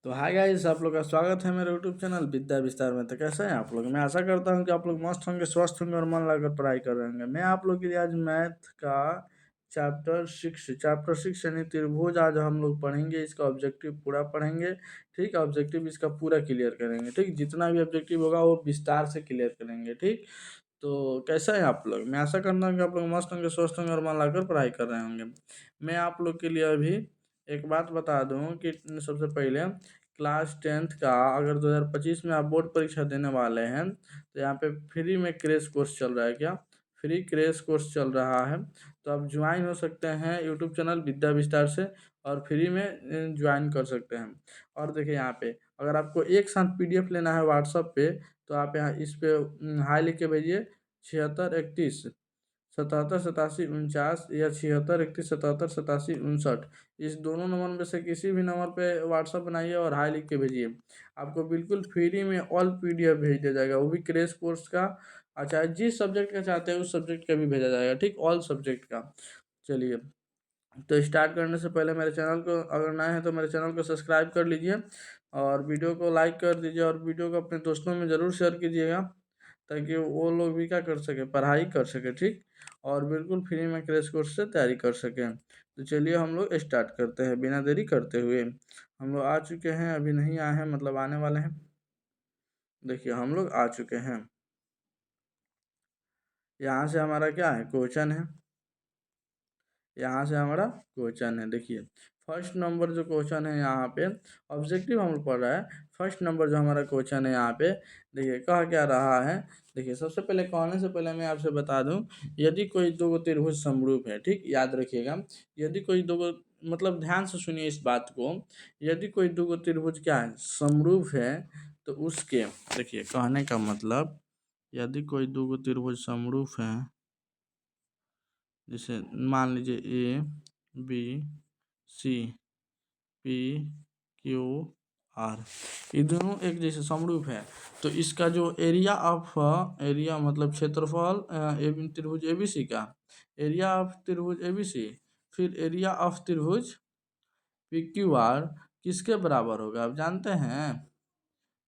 तो hi guys, आप लोग का स्वागत है मेरे यूट्यूब चैनल विद्या विस्तार में। तो कैसे हैं आप लोग? मैं आशा करता हूं कि आप लोग मस्त होंगे, स्वस्थ होंगे और मन लगाकर पढ़ाई कर रहे होंगे। मैं आप लोग के लिए आज मैथ का चैप्टर 6 यानी त्रिभुज आज हम लोग पढ़ेंगे। इसका ऑब्जेक्टिव पूरा पढ़ेंगे। ठीक है, ऑब्जेक्टिव इसका पूरा क्लियर करेंगे। ठीक, जितना भी ऑब्जेक्टिव होगा वो विस्तार से क्लियर करेंगे। ठीक, तो कैसा है आप लोग? मैं आशा करता हूँ कि आप लोग मस्त होंगे, स्वस्थ होंगे और मन लगाकर पढ़ाई कर रहे होंगे। मैं आप लोग के लिए अभी एक बात बता दूं कि सबसे पहले क्लास 10th का अगर 2025 में आप बोर्ड परीक्षा देने वाले हैं तो यहाँ पे फ्री में क्रैश कोर्स चल रहा है। क्या फ्री क्रैश कोर्स चल रहा है? तो आप ज्वाइन हो सकते हैं यूट्यूब चैनल विद्या विस्तार से और फ्री में ज्वाइन कर सकते हैं। और देखिए यहाँ पे अगर आपको एक साथ पीडीएफ लेना है व्हाट्सएप पे तो आप यहाँ इस पे हाई लिख के भेजिए 7631 77 87 49 या 7631 77 87 59। इस दोनों नंबर में से किसी भी नंबर पे व्हाट्सअप बनाइए और हाई लिख के भेजिए। आपको बिल्कुल फ्री में ऑल पीडीएफ भेज दिया जाएगा, वो भी क्रैश कोर्स का। अच्छा, जिस सब्जेक्ट का चाहते हैं उस सब्जेक्ट का भी भेजा जाएगा। ठीक, ऑल सब्जेक्ट का। चलिए, तो स्टार्ट करने से पहले मेरे चैनल को अगर नए हैं तो मेरे चैनल को सब्सक्राइब कर लीजिए और वीडियो को लाइक कर दीजिए और वीडियो को अपने दोस्तों में ज़रूर शेयर कीजिएगा ताकि वो लोग भी क्या कर सके, पढ़ाई कर सके। ठीक, और बिल्कुल फ्री में क्रैश कोर्स से तैयारी कर सकें। तो चलिए हम लोग स्टार्ट करते हैं बिना देरी करते हुए। हम लोग आ चुके हैं, अभी नहीं आए हैं, मतलब आने वाले हैं। देखिए हम लोग आ चुके हैं। यहाँ से हमारा क्या है, क्वेश्चन है। यहाँ से हमारा क्वेश्चन है। देखिए फर्स्ट नंबर जो क्वेश्चन है यहाँ पे, ऑब्जेक्टिव हम लोग पढ़ रहा है। फर्स्ट नंबर जो हमारा क्वेश्चन है यहाँ पे, देखिए कह क्या रहा है। देखिए सबसे पहले कहने से पहले मैं आपसे बता दूं, यदि कोई दो त्रिभुज समरूप है, ठीक याद रखिएगा, यदि कोई दो, मतलब ध्यान से सुनिए इस बात को, यदि कोई दो त्रिभुज क्या है, समरूप है, तो उसके, देखिए कहने का मतलब, यदि कोई दो त्रिभुज समरूप है, जैसे मान लीजिए A B C P Q R, ये दोनों एक जैसे समरूप है, तो इसका जो एरिया ऑफ, एरिया मतलब क्षेत्रफल त्रिभुज एबीसी का, एरिया ऑफ त्रिभुज एबीसी, फिर एरिया ऑफ त्रिभुज पी क्यू आर किसके बराबर होगा? आप जानते हैं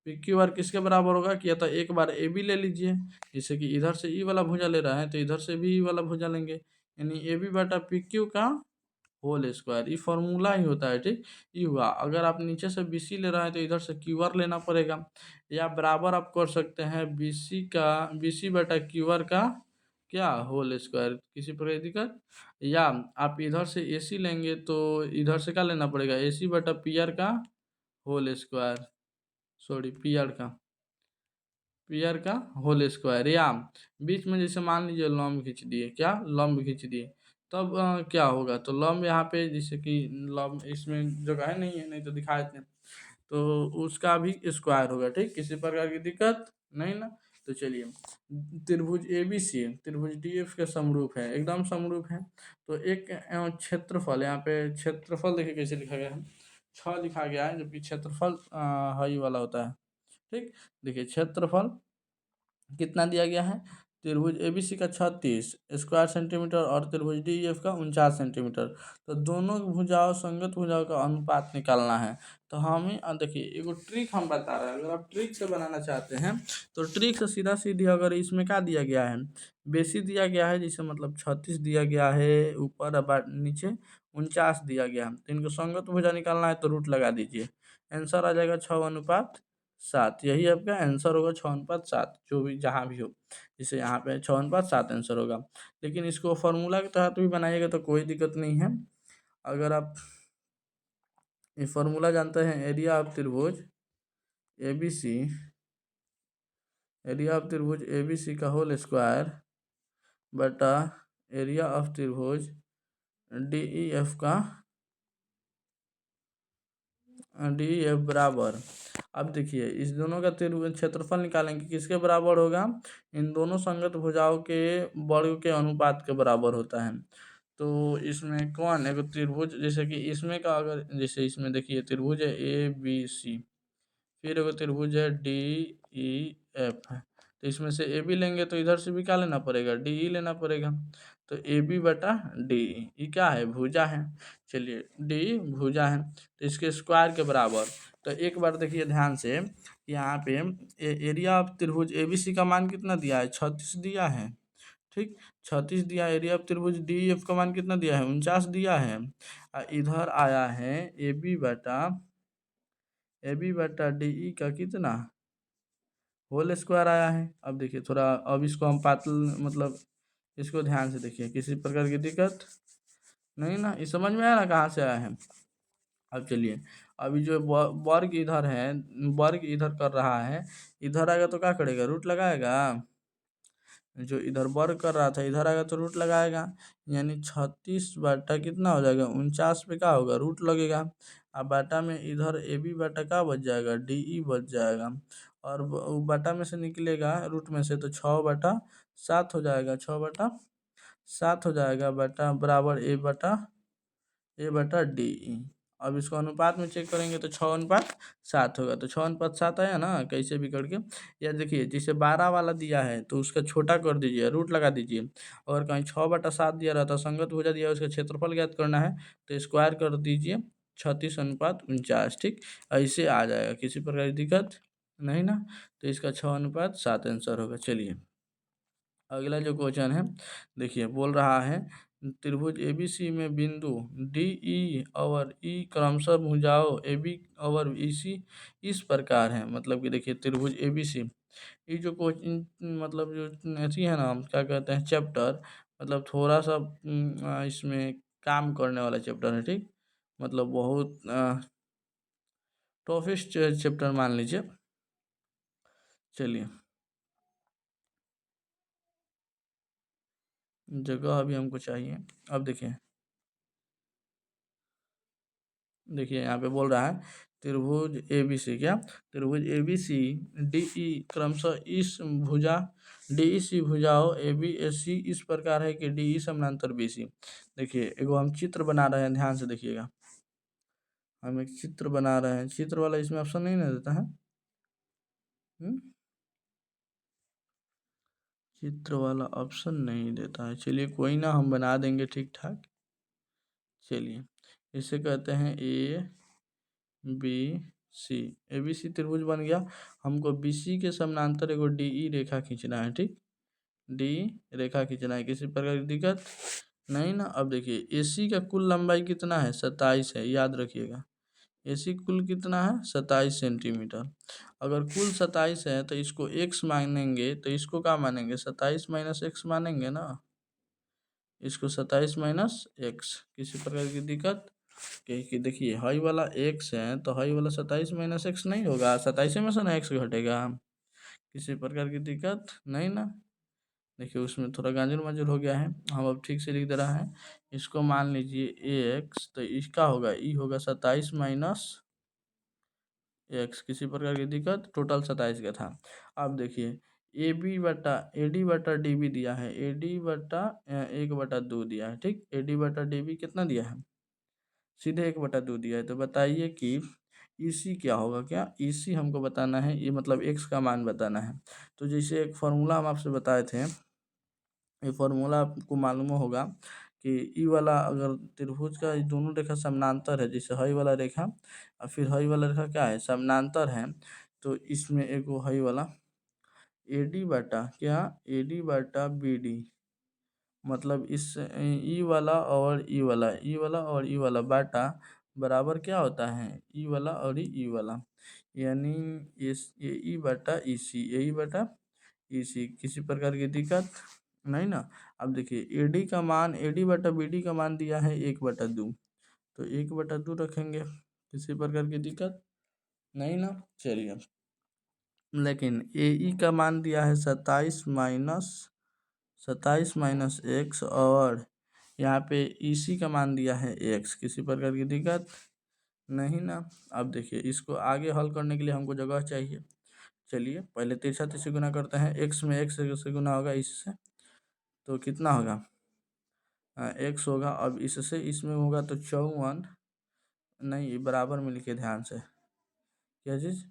पी क्यू आर किसके बराबर होगा? कि या तो एक बार ए बी ले लीजिए, जैसे कि इधर से ई वाला भुजा ले रहा है तो इधर से भी ई वाला भुजा लेंगे, यानी ए बी बटा पी क्यू का होल स्क्वायर। ये फॉर्मूला ही होता है। ठीक, ये हुआ। अगर आप नीचे से बी सी ले रहे हैं तो इधर से क्यू आर लेना पड़ेगा, या बराबर आप कर सकते हैं बी सी का, बी सी बटा क्यू आर का क्या, होल स्क्वायर। किसी प्रकार की दिक्कत? या आप इधर से ए सी लेंगे तो इधर से क्या लेना पड़ेगा, ए सी बटा पी आर का whole square, sorry P R का होल स्क्वायर। या बीच में जैसे मान लीजिए लंब खींच दिए, क्या लंब खींच दिए, तब क्या होगा, तो लंब यहाँ पे जैसे कि लंब इसमें जगह है नहीं है, नहीं तो दिखा देते हैं, तो उसका भी स्क्वायर होगा। ठीक, किसी प्रकार की दिक्कत नहीं ना? तो चलिए, त्रिभुज ए बी सी त्रिभुज डी एफ के समरूप है, एकदम समरूप है। तो एक क्षेत्रफल, यहाँ पे क्षेत्रफल देखिए कैसे लिखा गया है, 6 लिखा गया है, जबकि क्षेत्रफल हाई वाला होता है। ठीक, देखिए क्षेत्रफल कितना दिया गया है, त्रिभुज एबीसी का 36 स्क्वायर सेंटीमीटर और त्रिभुज डीईएफ का 49 सेंटीमीटर। तो दोनों भुजाओं, संगत भुजाओं का अनुपात निकालना है। तो हमें देखिए एगो ट्रिक हम बता रहे हैं, अगर आप ट्रिक से बनाना चाहते हैं तो ट्रिक से सीधा सीधी, अगर इसमें क्या दिया गया है, बेसी दिया गया है, जैसे मतलब 36 दिया गया है ऊपर, अब नीचे 49 दिया गया है, तो इनको संगत भुजा निकालना है तो रूट लगा दीजिए, आंसर आ जाएगा 6:7। यही आपका आंसर होगा, 6:7, जो भी जहाँ भी हो। जैसे यहाँ पे 6:7 आंसर होगा। लेकिन इसको फार्मूला के तहत भी बनाइएगा तो कोई दिक्कत नहीं है। अगर आप ये फार्मूला जानते हैं, एरिया ऑफ त्रिभुज A B C, area of त्रिभुज ए बी सी का होल स्क्वायर बटा एरिया ऑफ त्रिभुज डी ई एफ का, डी ई एफ बराबर, अब देखिए इस दोनों का क्षेत्रफल निकालेंगे, किसके बराबर होगा, इन दोनों संगत भुजाओं के वर्ग के अनुपात के बराबर होता है। तो इसमें कौन है त्रिभुज, जैसे कि इसमें का, अगर जैसे इसमें देखिए त्रिभुज है ए बी सी, फिर एगो त्रिभुज है डी ई एफ है, तो इसमें से ए बी लेंगे तो इधर से भी क्या लेना पड़ेगा, डी ई लेना पड़ेगा। तो ए बी बटा डी, ये क्या है, भुजा है। चलिए डी भुजा है तो इसके स्क्वायर के बराबर। तो एक बार देखिए ध्यान से, यहाँ पे एरिया ऑफ त्रिभुज एबीसी का मान कितना दिया है, 36 दिया है। ठीक, 36 दिया। एरिया ऑफ त्रिभुज डी एफ का मान कितना दिया है, 49 दिया है। इधर आया है ए बी बटा डी ई का कितना, होल स्क्वायर आया है। अब देखिए थोड़ा, अब इसको हम पातल मतलब इसको ध्यान से देखिए, किसी प्रकार की दिक्कत नहीं ना, ये समझ में आया ना कहाँ से आया है। अब चलिए, अभी जो वर्ग इधर है, वर्ग इधर कर रहा है, इधर आएगा तो क्या करेगा, रूट लगाएगा। जो इधर वर्ग कर रहा था इधर आएगा तो रूट लगाएगा, यानी 36 बाटा कितना हो जाएगा, 49 पे क्या होगा, रूट लगेगा। अब बाटा में इधर ए बी बाटा क्या बच जाएगा, डी ई बच जाएगा। और बाटा में से निकलेगा रूट में से तो 6/7 हो जाएगा, 6/7 हो जाएगा, बाटा बराबर ए बटा डी ई। अब इसको अनुपात में चेक करेंगे तो 6:7 होगा, तो 6:7 आया ना, कैसे भी करके। या देखिए जिसे 12 वाला दिया है तो उसका छोटा कर दीजिए, रूट लगा दीजिए। और कहीं 6/7 दिया रहता, संगत भुजा दिया, उसका क्षेत्रफल ज्ञात करना है तो स्क्वायर कर दीजिए, 36:49। ठीक, ऐसे आ जाएगा, किसी प्रकार की दिक्कत नहीं ना। तो इसका 6:7 आंसर होगा। चलिए अगला जो क्वेश्चन है, देखिए बोल रहा है त्रिभुज एबीसी में बिंदु डी ई और ई क्रमशः भुजाओं ए बी और ई सी इस प्रकार है। मतलब कि देखिए त्रिभुज एबीसी, ये जो कोचिंग मतलब जो ऐसी है ना, क्या कहते हैं चैप्टर, मतलब थोड़ा सा इसमें काम करने वाला चैप्टर है। ठीक, मतलब बहुत टफेस्ट चैप्टर मान लीजिए। चलिए जगह अभी हमको चाहिए। अब देखिए यहाँ पे बोल रहा है त्रिभुज ए बी सी, क्या त्रिभुज ए बी सी डी ई क्रमशः इस भुजा डी ई सी भुजाओं ए बी एस सी इस प्रकार है कि डी ई समानांतर बी सी। देखिए एगो हम चित्र बना रहे हैं, ध्यान से देखिएगा, हम एक चित्र बना रहे हैं, चित्र वाला इसमें ऑप्शन नहीं ना देता है। चित्र वाला ऑप्शन नहीं देता है, चलिए कोई ना, हम बना देंगे ठीक ठाक। चलिए इसे कहते हैं ए बी सी, ए बी सी त्रिभुज बन गया। हमको बी सी के समानांतर एगो डी ई रेखा खींचना है। ठीक, डी रेखा खींचना है, किसी प्रकार की दिक्कत नहीं ना। अब देखिए ए सी का कुल लंबाई कितना है, 27 है, याद रखिएगा। ए सी कुल कितना है, 27 सेंटीमीटर। अगर कुल 27 है तो इसको x मानेंगे, तो इसको क्या मानेंगे, 27 माइनस एक्स मानेंगे ना, इसको 27 माइनस एक्स, किसी प्रकार की दिक्कत। कि देखिए हाई वाला एक्स है तो हाई वाला 27 माइनस एक्स नहीं होगा, 27 में से ना एक्स घटेगा, किसी प्रकार की दिक्कत नहीं ना। देखिए उसमें थोड़ा गाजर माजूर हो गया है, हम अब ठीक से लिख दे रहा है। इसको मान लीजिए एक्स, तो इसका होगा ई होगा 27 माइनस एक्स, किसी प्रकार की दिक्कत, टोटल 27 का था। अब देखिए ए डी बटा डी बी दिया है, ए डी बटा 1/2 दिया है। ठीक, ए डी बटा डी बी कितना दिया है, सीधे 1/2 दिया है। तो बताइए कि ईसी क्या होगा, क्या ईसी हमको बताना है, ये मतलब एक्स का मान बताना है। तो जैसे एक फार्मूला हम आपसे बताए थे, ये फार्मूला आपको मालूम होगा कि ई वाला अगर त्रिभुज का ये दोनों रेखा समानांतर है, जैसे हई वाला रेखा और फिर हई वाला रेखा क्या है, समानांतर है, तो इसमें एक हई वाला ए डी बाटा क्या, ए डी बाटा बी डी, मतलब इस ई वाला और ई वाला, ई वाला और ई वाला बाटा बराबर क्या होता है, ई वाला और ई वाला, यानी ये ई बाटा ई सी, यही बाटा ई सी, किसी प्रकार की दिक्कत नहीं ना। अब देखिए एडी का मान, एडी बटा बीडी का मान दिया है 1/2, तो 1/2 रखेंगे, किसी प्रकार की दिक्कत नहीं ना। चलिए लेकिन ए ई का मान दिया है 27 माइनस एक्स, और यहाँ पे ई सी का मान दिया है एक्स, किसी प्रकार की दिक्कत नहीं ना। अब देखिए इसको आगे हल करने के लिए हमको जगह चाहिए। चलिए पहले तिरछा तिरछी गुना करते हैं, एक्स में एक्स से गुना होगा इससे, तो कितना होगा, एक्स होगा। अब इससे इसमें होगा तो 54, नहीं बराबर में लिखे ध्यान से, क्या चीज़,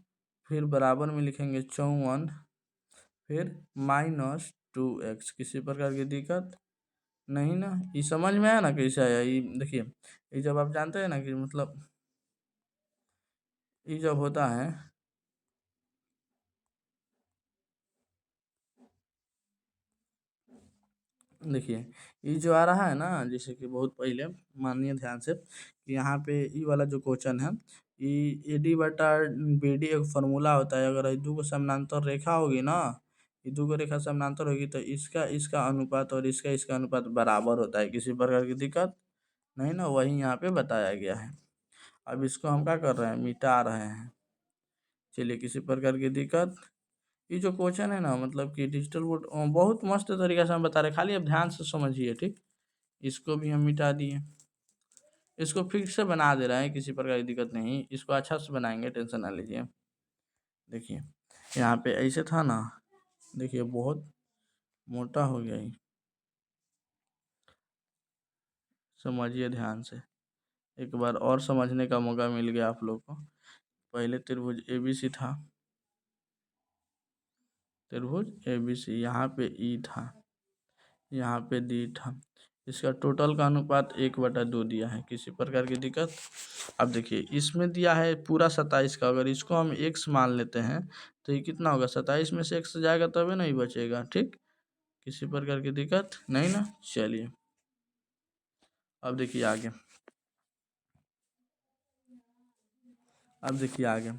फिर बराबर में लिखेंगे 54, फिर -2x, किसी प्रकार की दिक्कत नहीं ना, ये समझ में आया ना कैसे आया, ये देखिए, ये जब आप जानते हैं ना कि मतलब ये जब होता है, देखिए ये जो आ रहा है ना, जैसे कि बहुत पहले मानिए ध्यान से कि यहाँ पे ये वाला जो क्वेश्चन है, ये AD बटा BD एक फार्मूला होता है। अगर ये दो को समानांतर रेखा होगी ना, ये दो को रेखा समानांतर होगी तो इसका इसका अनुपात और इसका इसका अनुपात बराबर होता है। किसी प्रकार की दिक्कत नहीं ना, वही यहाँ पे बताया गया है। अब इसको हम क्या कर रहे हैं, मिटा रहे हैं। चलिए, किसी प्रकार की दिक्कत, ये जो क्वेश्चन है ना, मतलब कि डिजिटल बोर्ड बहुत मस्त तरीके से हम बता रहे हैं, खाली अब ध्यान से समझिए, ठीक। इसको भी हम मिटा दिए, इसको फिर से बना दे रहे हैं, किसी प्रकार की दिक्कत नहीं, इसको अच्छा से बनाएंगे, टेंशन ना लीजिए। देखिए यहाँ पे ऐसे था ना, देखिए बहुत मोटा हो गया ये, समझिए ध्यान से, एक बार और समझने का मौका मिल गया आप लोग को। पहले त्रिभुज ABC था, त्रिभुज ABC, यहाँ पे E था, यहाँ पे D था, इसका टोटल का अनुपात 1/2 दिया है। किसी प्रकार की दिक्कत, अब देखिए इसमें दिया है पूरा 27 का, अगर इसको हम x मान लेते हैं तो ये कितना होगा, 27 में से x जाएगा तभी नहीं बचेगा, ठीक। किसी प्रकार की दिक्कत नहीं ना। चलिए अब देखिए आगे, अब देखिए आगे,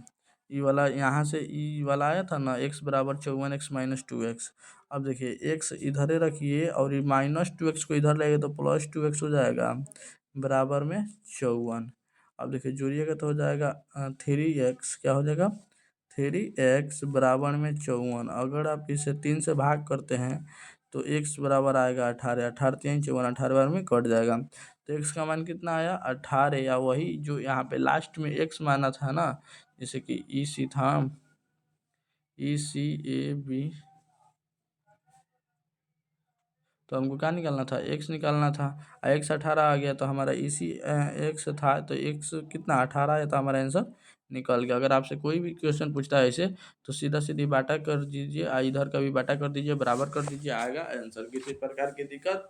ई वाला यहाँ से ई वाला आया था ना, x बराबर 54 x माइनस 2x। अब देखिए x इधर रखिए और ये -2x को इधर लेंगे तो +2x हो जाएगा, बराबर में 54। अब देखिए जोड़िएगा तो हो जाएगा 3x, क्या हो जाएगा 3x बराबर में 54। अगर आप इसे 3 से भाग करते हैं तो x बराबर आएगा 18, 18 3 54, 18 बार में कट जाएगा। तो x का मान कितना आया 18, या वही जो यहाँ पे लास्ट में x माना था ना, जैसे कि EC था, ECAB, तो हमको क्या निकालना था, x निकालना था, x 18 आ गया तो हमारा EC x था, तो x कितना 18 आया, तो हमारा आंसर निकल गया। अगर आपसे कोई भी क्वेश्चन पूछता है ऐसे तो सीधा सीधी बाटा कर दीजिए, इधर का भी बाटा कर दीजिए, बराबर कर दीजिए, आएगा आंसर। किसी प्रकार की दिक्कत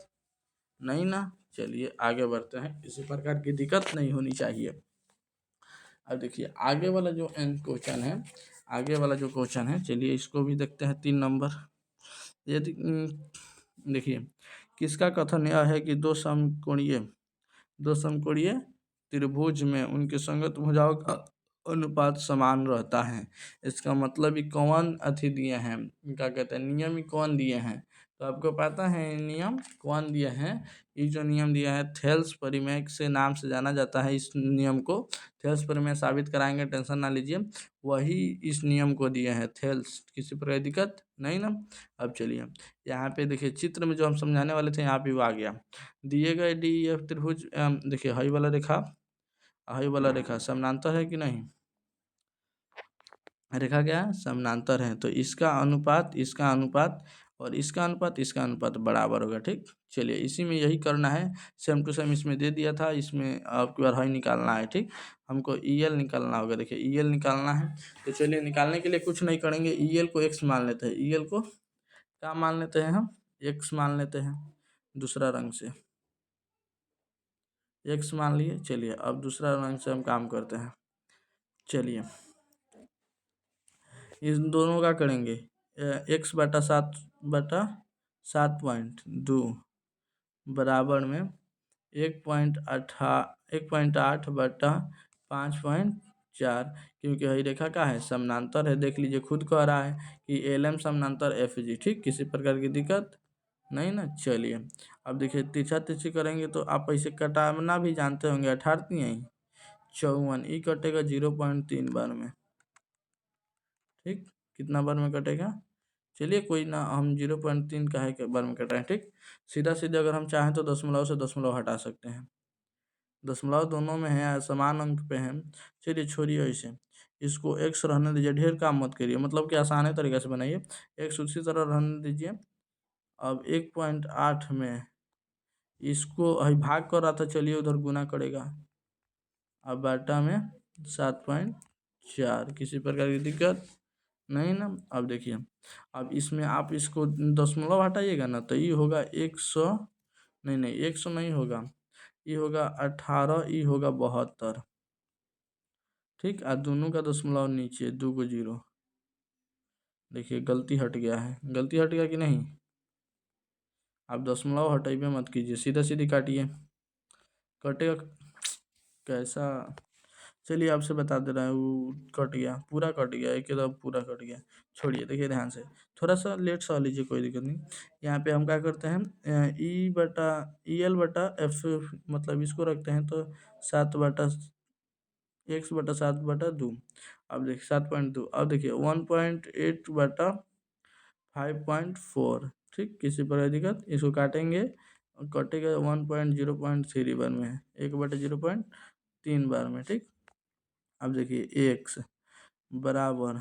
नहीं ना। चलिए आगे बढ़ते हैं, किसी प्रकार की दिक्कत नहीं होनी चाहिए। अब देखिए आगे वाला जो क्वेश्चन है, आगे वाला जो क्वेश्चन है, चलिए इसको भी देखते हैं। 3 नंबर, यदि देखिए किसका कथन यह है कि दो समकोणीय त्रिभुज में उनके संगत भुजाओं का अनुपात समान रहता है। इसका मतलब ही कौन अथी दिए हैं, क्या कहते हैं, नियम ही कौन दिए हैं। तो आपको पता है नियम कौन दिए हैं, ये जो नियम दिया है थेल्स परिमेय से नाम से जाना जाता है। इस नियम को थेल्स परिमेय साबित कराएंगे, टेंशन ना लीजिए, वही इस नियम को दिए हैं थेल्स। किसी प्रकार की दिक्कत नहीं ना। अब चलिए यहाँ पे देखिए चित्र में जो हम समझाने वाले थे यहाँ पे वो आ गया। दिए गए DEF त्रिभुज, देखिए हई वाला रेखा समानांतर है कि नहीं, रेखा क्या है, समानांतर है, तो इसका अनुपात और इसका अनुपात बराबर होगा, ठीक। चलिए इसी में यही करना है, सेम टू सेम इसमें दे दिया था, इसमें आपकी बार हई निकालना है, ठीक। हमको EL निकालना होगा, देखिए EL निकालना है, तो चलिए निकालने के लिए कुछ नहीं करेंगे, EL को x मान लेते हैं, EL को क्या मान लेते हैं हम, x मान लेते हैं, दूसरा रंग से x मान लिए। चलिए अब दूसरा रंग से हम काम करते हैं। चलिए इस दोनों का करेंगे, x बटा 7/7.2 बराबर में 1.8/5.4, क्योंकि यही रेखा का है समानांतर है, देख लीजिए खुद कह रहा है कि LM समानांतर FG, ठीक। किसी प्रकार की दिक्कत नहीं ना। चलिए अब देखिए तिरछा तिरछी करेंगे तो आप ऐसे कटाना भी जानते होंगे, 18 नहीं 54, ई कटेगा 0.3 बार में, ठीक। कितना बार में कटेगा, चलिए कोई ना, हम 0.3 का है बार में कटाएं, ठीक। सीधा सीधा अगर हम चाहें तो दशमलव से दशमलव हटा सकते हैं, दशमलव दोनों में है, समान अंक पे है। चलिए छोड़िए ऐसे, इसको x रहने दीजिए, ढेर काम मत करिए, मतलब कि आसान तरीके से बनाइए, x उसी तरह रहने दीजिए। अब 1.8 में इसको भाग कर रहा था, चलिए उधर गुना करेगा, अब बाटा में 7.4, किसी प्रकार की दिक्कत नहीं ना। अब देखिए अब इसमें आप इसको दशमलव हटाइएगा ना तो ये होगा नहीं नहीं 100 नहीं होगा, ये होगा 18, ये होगा 72। ठीक, और दोनों का दशमलव नीचे 2 को 0। देखिए गलती हट गया है, गलती हट गया कि नहीं। आप दशमलव हटाइए मत कीजिए, सीधा सीधी काटिए, कटेगा कैसा। चलिए आपसे बता दे रहा है, वो कट गया, पूरा कट गया, एक एकदम पूरा कट गया। छोड़िए, देखिए ध्यान से, थोड़ा सा लेट सा लीजिए, कोई दिक्कत नहीं। यहाँ पे हम क्या करते हैं, ई बटा ई एल बटा एफ, मतलब इसको रखते हैं तो 7/x/7/2। अब देखिए 7.2, अब देखिए 1.8/5.4। ठीक, किसी पर दिक्कत, इसको काटेंगे, कटेगा 1.0.3 बार में, 1/0.3 बार में। ठीक, अब देखिए एक्स बराबर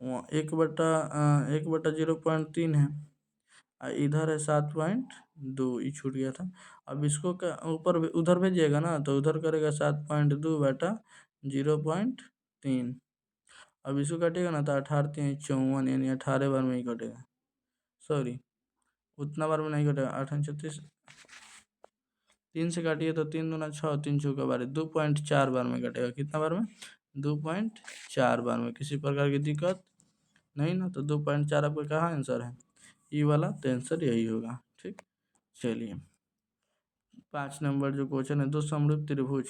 1/0.3 है, इधर है 7.2, ये छूट गया था। अब इसको ऊपर उधर भेजिएगा ना, तो उधर करेगा 7.2/0.3। अब इसको कटेगा ना, तो 18×3 = 54, यानी 18 बार में ही कटेगा। सॉरी, उतना बार में नहीं कटेगा, 8×36, 3 से काटिए तो 3×2 = 6, 3×4 = 2.4 बार में कटेगा। कितना बार में? 2.4 बार में। किसी प्रकार की दिक्कत नहीं ना, तो 2.4 आपका कहाँ आंसर है, ई वाला, तो आंसर यही होगा। ठीक, चलिए 5 नंबर जो क्वेश्चन है, दो समरूप त्रिभुज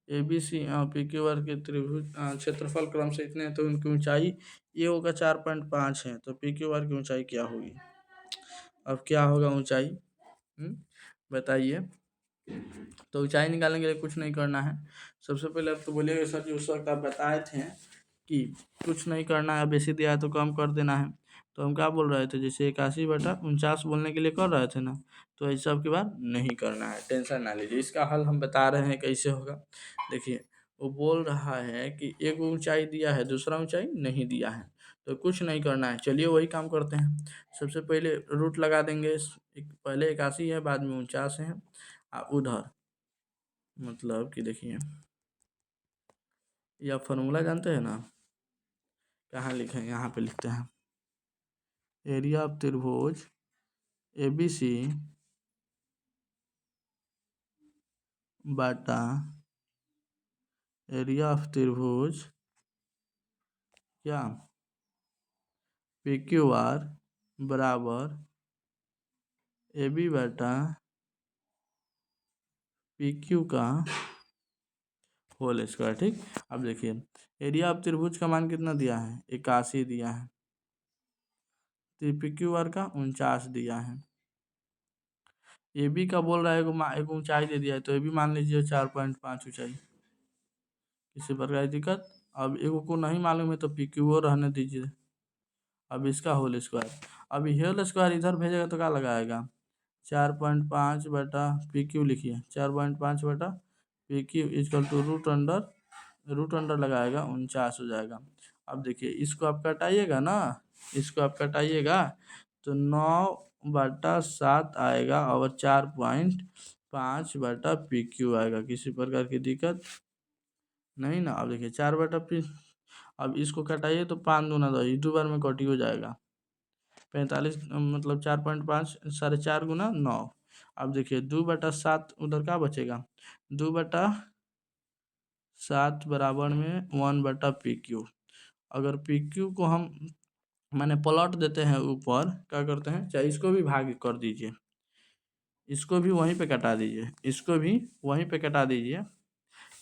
ABC PQR के त्रिभुज क्षेत्रफल क्रम से इतने हैं, तो उनकी ऊंचाई ये होगा 4.5 है, तो PQR की ऊंचाई क्या होगी। अब क्या होगा ऊंचाई, बताइए। तो ऊंचाई निकालने के लिए कुछ नहीं करना है। सबसे पहले आप तो बोलिएगा सर जी उस वक्त आप बताए थे कि कुछ नहीं करना है, बेसी दिया है तो कम कर देना है। तो हम क्या बोल रहे थे, जैसे 81/49 बोलने के लिए कर रहे थे ना, तो ऐसा अब की बार नहीं करना है, टेंशन ना लीजिए। इसका हल हम बता रहे हैं कैसे होगा। देखिए वो बोल रहा है कि एक ऊंचाई दिया है, दूसरा ऊंचाई नहीं दिया है, तो कुछ नहीं करना है। चलिए वही काम करते हैं। सबसे पहले रूट लगा देंगे, पहले 81 है, बाद में 49 है, उधर मतलब कि देखिए, यह फार्मूला जानते हैं ना, कहाँ लिखे हैं, यहाँ पे लिखते हैं, एरिया ऑफ त्रिभुज ABC बाटा एरिया ऑफ त्रिभुज क्या PQR बराबर AB बाटा PQ का होल स्क्वायर। ठीक, अब देखिए एरिया ऑफ त्रिभुज का मान कितना दिया है, 81 दिया है, तो PQR का 49 दिया है। AB का बोल रहा है एक ऊंचाई दे दिया है, तो AB मान लीजिए 4.5 ऊंचाई। किसी प्रकार की दिक्कत। अब एगो को नहीं मालूम है, तो PQ रहने दीजिए। अब इसका होल स्क्वायर, अब होल स्क्वायर इधर भेजेगा तो क्या लगाएगा, 4.5/PQ लिखिए, 4.5/PQ = रूट अंडर लगाएगा 49 हो जाएगा। अब देखिए इसको आप कटाइएगा ना, इसको आप कटाइएगा तो 9/7 आएगा, और 4.5/PQ आएगा। किसी प्रकार की दिक्कत नहीं ना। अब देखिए 4/P, अब इसको कटाइए तो 5×2 = 10, 2 बार में कटी हो जाएगा, 45, मतलब 4.5 4.5 × 9। अब देखिए 2/7 उधर क्या बचेगा, 2/7 बराबर में 1/PQ। अगर PQ को हम माने प्लॉट देते हैं ऊपर, क्या करते हैं, चाहे इसको भी भाग कर दीजिए, इसको भी वहीं पे कटा दीजिए, इसको भी वहीं पे कटा दीजिए।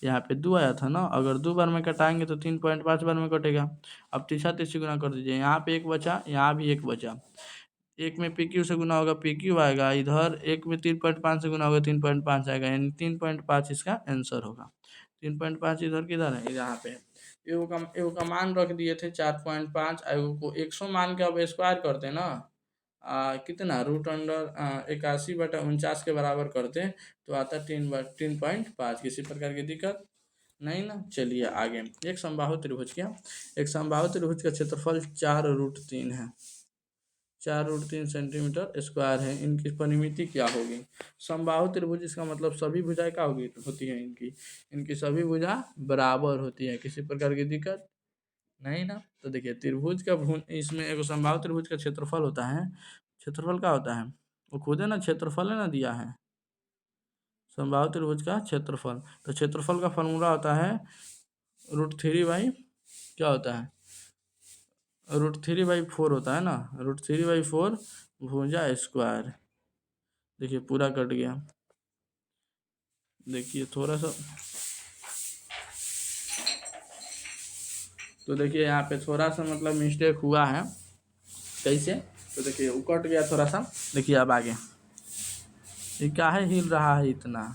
यहाँ पे 2 आया था ना, अगर 2 बार में कटाएंगे तो 3.5 बार में कटेगा। अब तीसरा तीसरी गुना कर दीजिए, यहाँ पे 1 बचा, यहाँ भी 1 बचा, एक में PQ से गुना होगा PQ आएगा, इधर एक में 3.5 से गुना होगा 3.5 आएगा, यानी 3.5 इसका आंसर होगा। 3.5 इधर किधर है, यहाँ पे एगो का मान रख दिए थे 4.5, एगो को 100 मान के अब स्क्वायर करते ना, कितना √अंडर 81/49 के बराबर करते तो आता 3.5। किसी प्रकार की दिक्कत नहीं ना। चलिए आगे, एक समबाहु त्रिभुज एक समबाहु त्रिभुज का क्षेत्रफल 4√3 है, 4√3 सेंटीमीटर स्क्वायर है। इनकी परिमिति क्या होगी। समबाहु त्रिभुज इसका मतलब सभी भुजाएं क्या होती हैं, इनकी सभी भुजा बराबर होती है। किसी प्रकार की दिक्कत नहीं ना। तो देखिए त्रिभुज का इसमें एक समबाहु त्रिभुज का क्षेत्रफल होता है, क्षेत्रफल क्या होता है, वो खुद है ना, क्षेत्रफल है ना दिया है, समबाहु त्रिभुज का क्षेत्रफल। तो क्षेत्रफल का फॉर्मूला होता है √3 क्या होता है, √3/4 होता है ना, √3/4 भुजा स्क्वायर। देखिए पूरा कट गया। देखिए थोड़ा सा, तो देखिए यहाँ पे थोड़ा सा मतलब मिस्टेक हुआ है। कैसे, तो देखिए वो कट गया थोड़ा सा। देखिए अब आगे, ये काहे हिल रहा है इतना।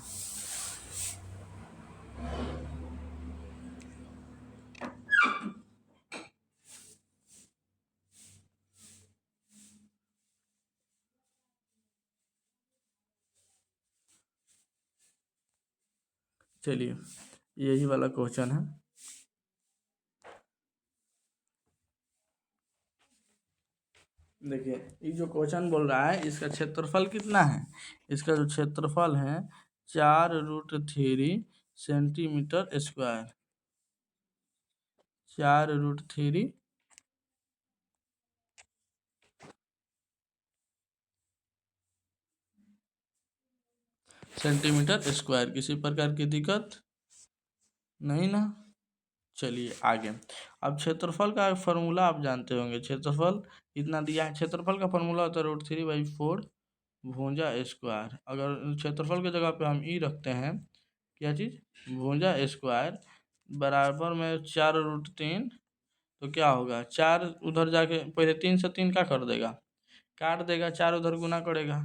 चलिए यही वाला क्वेश्चन है। देखिए ये जो क्वेश्चन बोल रहा है, इसका क्षेत्रफल कितना है, इसका जो क्षेत्रफल है 4√3 सेंटीमीटर स्क्वायर, 4√3 सेंटीमीटर स्क्वायर। किसी प्रकार की दिक्कत नहीं ना। चलिए आगे। अब क्षेत्रफल का फॉर्मूला आप जानते होंगे, क्षेत्रफल इतना दिया है, क्षेत्रफल का फॉर्मूला होता है √3/4 भुजा स्क्वायर। अगर क्षेत्रफल की जगह पे हम ई रखते हैं, क्या चीज़, भुजा स्क्वायर, बराबर में 4√3, तो क्या होगा, 4 उधर जाके पहले 3 से 3 का कर देगा, काट देगा, 4 उधर गुना करेगा,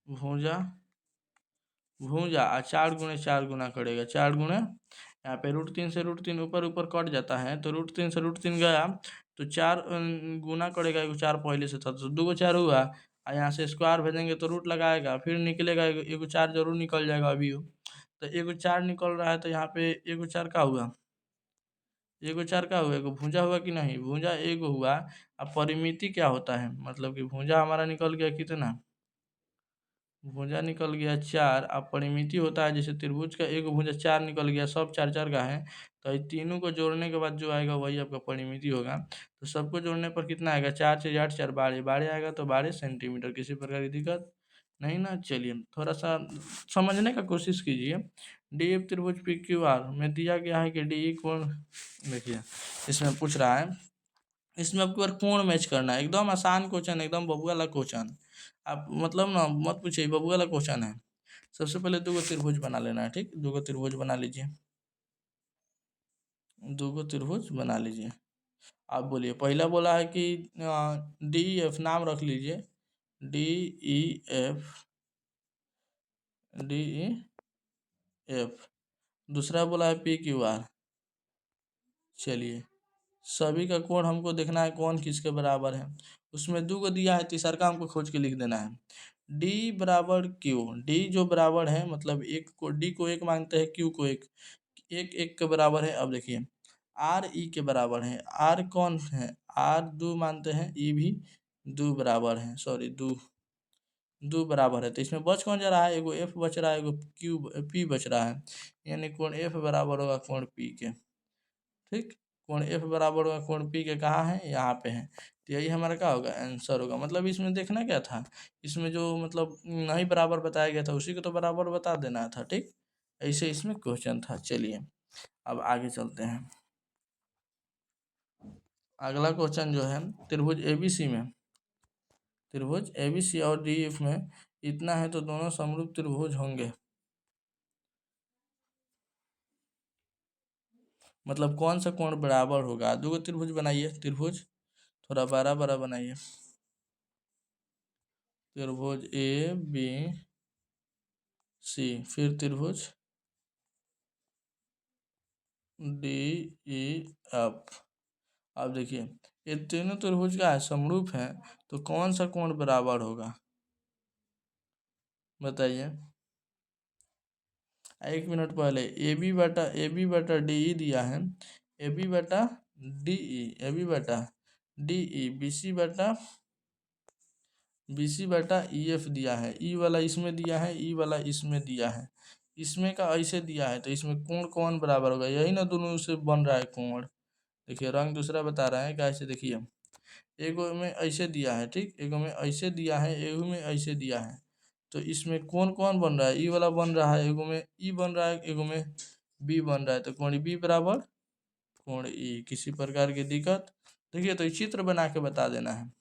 भुजा भुजा, और 4 × 4 गुना करेगा, 4 गुणे, यहाँ पे √3 से √3 ऊपर ऊपर कट जाता है, तो √3 से √3 गया, तो 4 गुना करेगा, एगो 4 पहले से था तो 2 को 4 हुआ, और यहाँ से स्क्वायर भेजेंगे तो रूट लगाएगा, फिर निकलेगा एगो 4 जरूर निकल जाएगा अभी हो। तो एगो 4 निकल रहा है, तो यहाँ पे एगो 4 का हुआ, एगो 4 का हुआ, एगो भुजा हुआ कि नहीं, भुजा एगो हुआ। अब परिमिति क्या होता है, मतलब कि भुजा हमारा निकल गया कितना, भुजा निकल गया 4। अब परिमिति होता है, जैसे त्रिभुज का एक भुजा 4 निकल गया, सब 4 4 का है, तो ये तीनों को जोड़ने के बाद जो आएगा वही आपका परिमिति होगा। तो सबको जोड़ने पर कितना आएगा, 4 से 8 4 12, 12 आएगा, तो 12 सेंटीमीटर। किसी प्रकार की दिक्कत नहीं ना। चलिए थोड़ा सा समझने का कोशिश कीजिए। डी त्रिभुज पी क्यू आर में दिया गया है कि डी कोण, देखिए इसमें पूछ रहा है, इसमें आपको बार कोण मैच करना है, एकदम आसान क्वेश्चन, एकदम बबुआ वाला क्वेश्चन। आप मतलब ना मत पूछिए, बबुआ वाला क्वेश्चन है। सबसे पहले 2 त्रिभुज बना लेना है, ठीक, 2 त्रिभुज बना लीजिए, 2 त्रिभुज बना लीजिए। आप बोलिए, पहला बोला है कि डी एफ, नाम रख लीजिए, D E F, D E F. दूसरा बोला है पी क्यू आर। चलिए सभी का कोण हमको देखना है, कौन किसके बराबर है। उसमें 2 को दिया है, तीसरा का हमको खोज के लिख देना है। डी बराबर क्यू, डी जो बराबर है, मतलब एक को, डी को 1 मानते हैं, क्यू को 1, 1 1 के बराबर है। अब देखिए आर ई के बराबर है, आर कौन है, आर 2 मानते हैं, ई भी 2 बराबर है, सॉरी 2 बराबर है। तो इसमें बच कौन जा रहा है, एगो एफ बच रहा है, एगो क्यू पी बच रहा है, यानी कोण एफ बराबर होगा कोण पी के। ठीक, कोण एफ बराबर होगा कोण पी के, कहाँ है, यहाँ पे है। तो यही हमारा क्या होगा, आंसर होगा। मतलब इसमें देखना क्या था, इसमें जो मतलब नहीं बराबर बताया गया था, उसी को तो बराबर बता देना था। ठीक, ऐसे इसमें क्वेश्चन था। चलिए अब आगे चलते हैं। अगला क्वेश्चन जो है, त्रिभुज एबीसी में, त्रिभुज एबीसी और डी एफ में इतना है, तो दोनों समरूप त्रिभुज होंगे। मतलब कौन सा कोण बराबर होगा। 2 त्रिभुज बनाइए, त्रिभुज थोड़ा बड़ा बड़ा बनाइए, त्रिभुज ए बी सी, फिर त्रिभुज डी ई एफ। अब देखिए ये तीनों त्रिभुज का है, समरूप है, तो कौन सा कोण बराबर होगा, बताइए। 1 मिनट पहले ए बी बटा डी ई दिया है, ए बी बटा डी ई, ए बी बटा डी ई, बी सी बटा ई एफ दिया है, ई वाला इसमें दिया है, ई वाला इसमें दिया है, इसमें का ऐसे दिया है, तो इसमें कोण कौन बराबर होगा, यही ना दोनों से बन रहा है कोण। देखिए रंग दूसरा बता रहा है, कैसे देखिए, एगो में ऐसे दिया है, ठीक, एगो में ऐसे दिया है, एगो में ऐसे दिया है। तो इसमें कौन कौन बन रहा है? ई वाला बन रहा है, एगो में ई बन रहा है, एगो में बी बन रहा है। तो कोण बी बराबर कोण ई। किसी प्रकार की दिक्कत? देखिए, तो ये चित्र बना के बता देना है।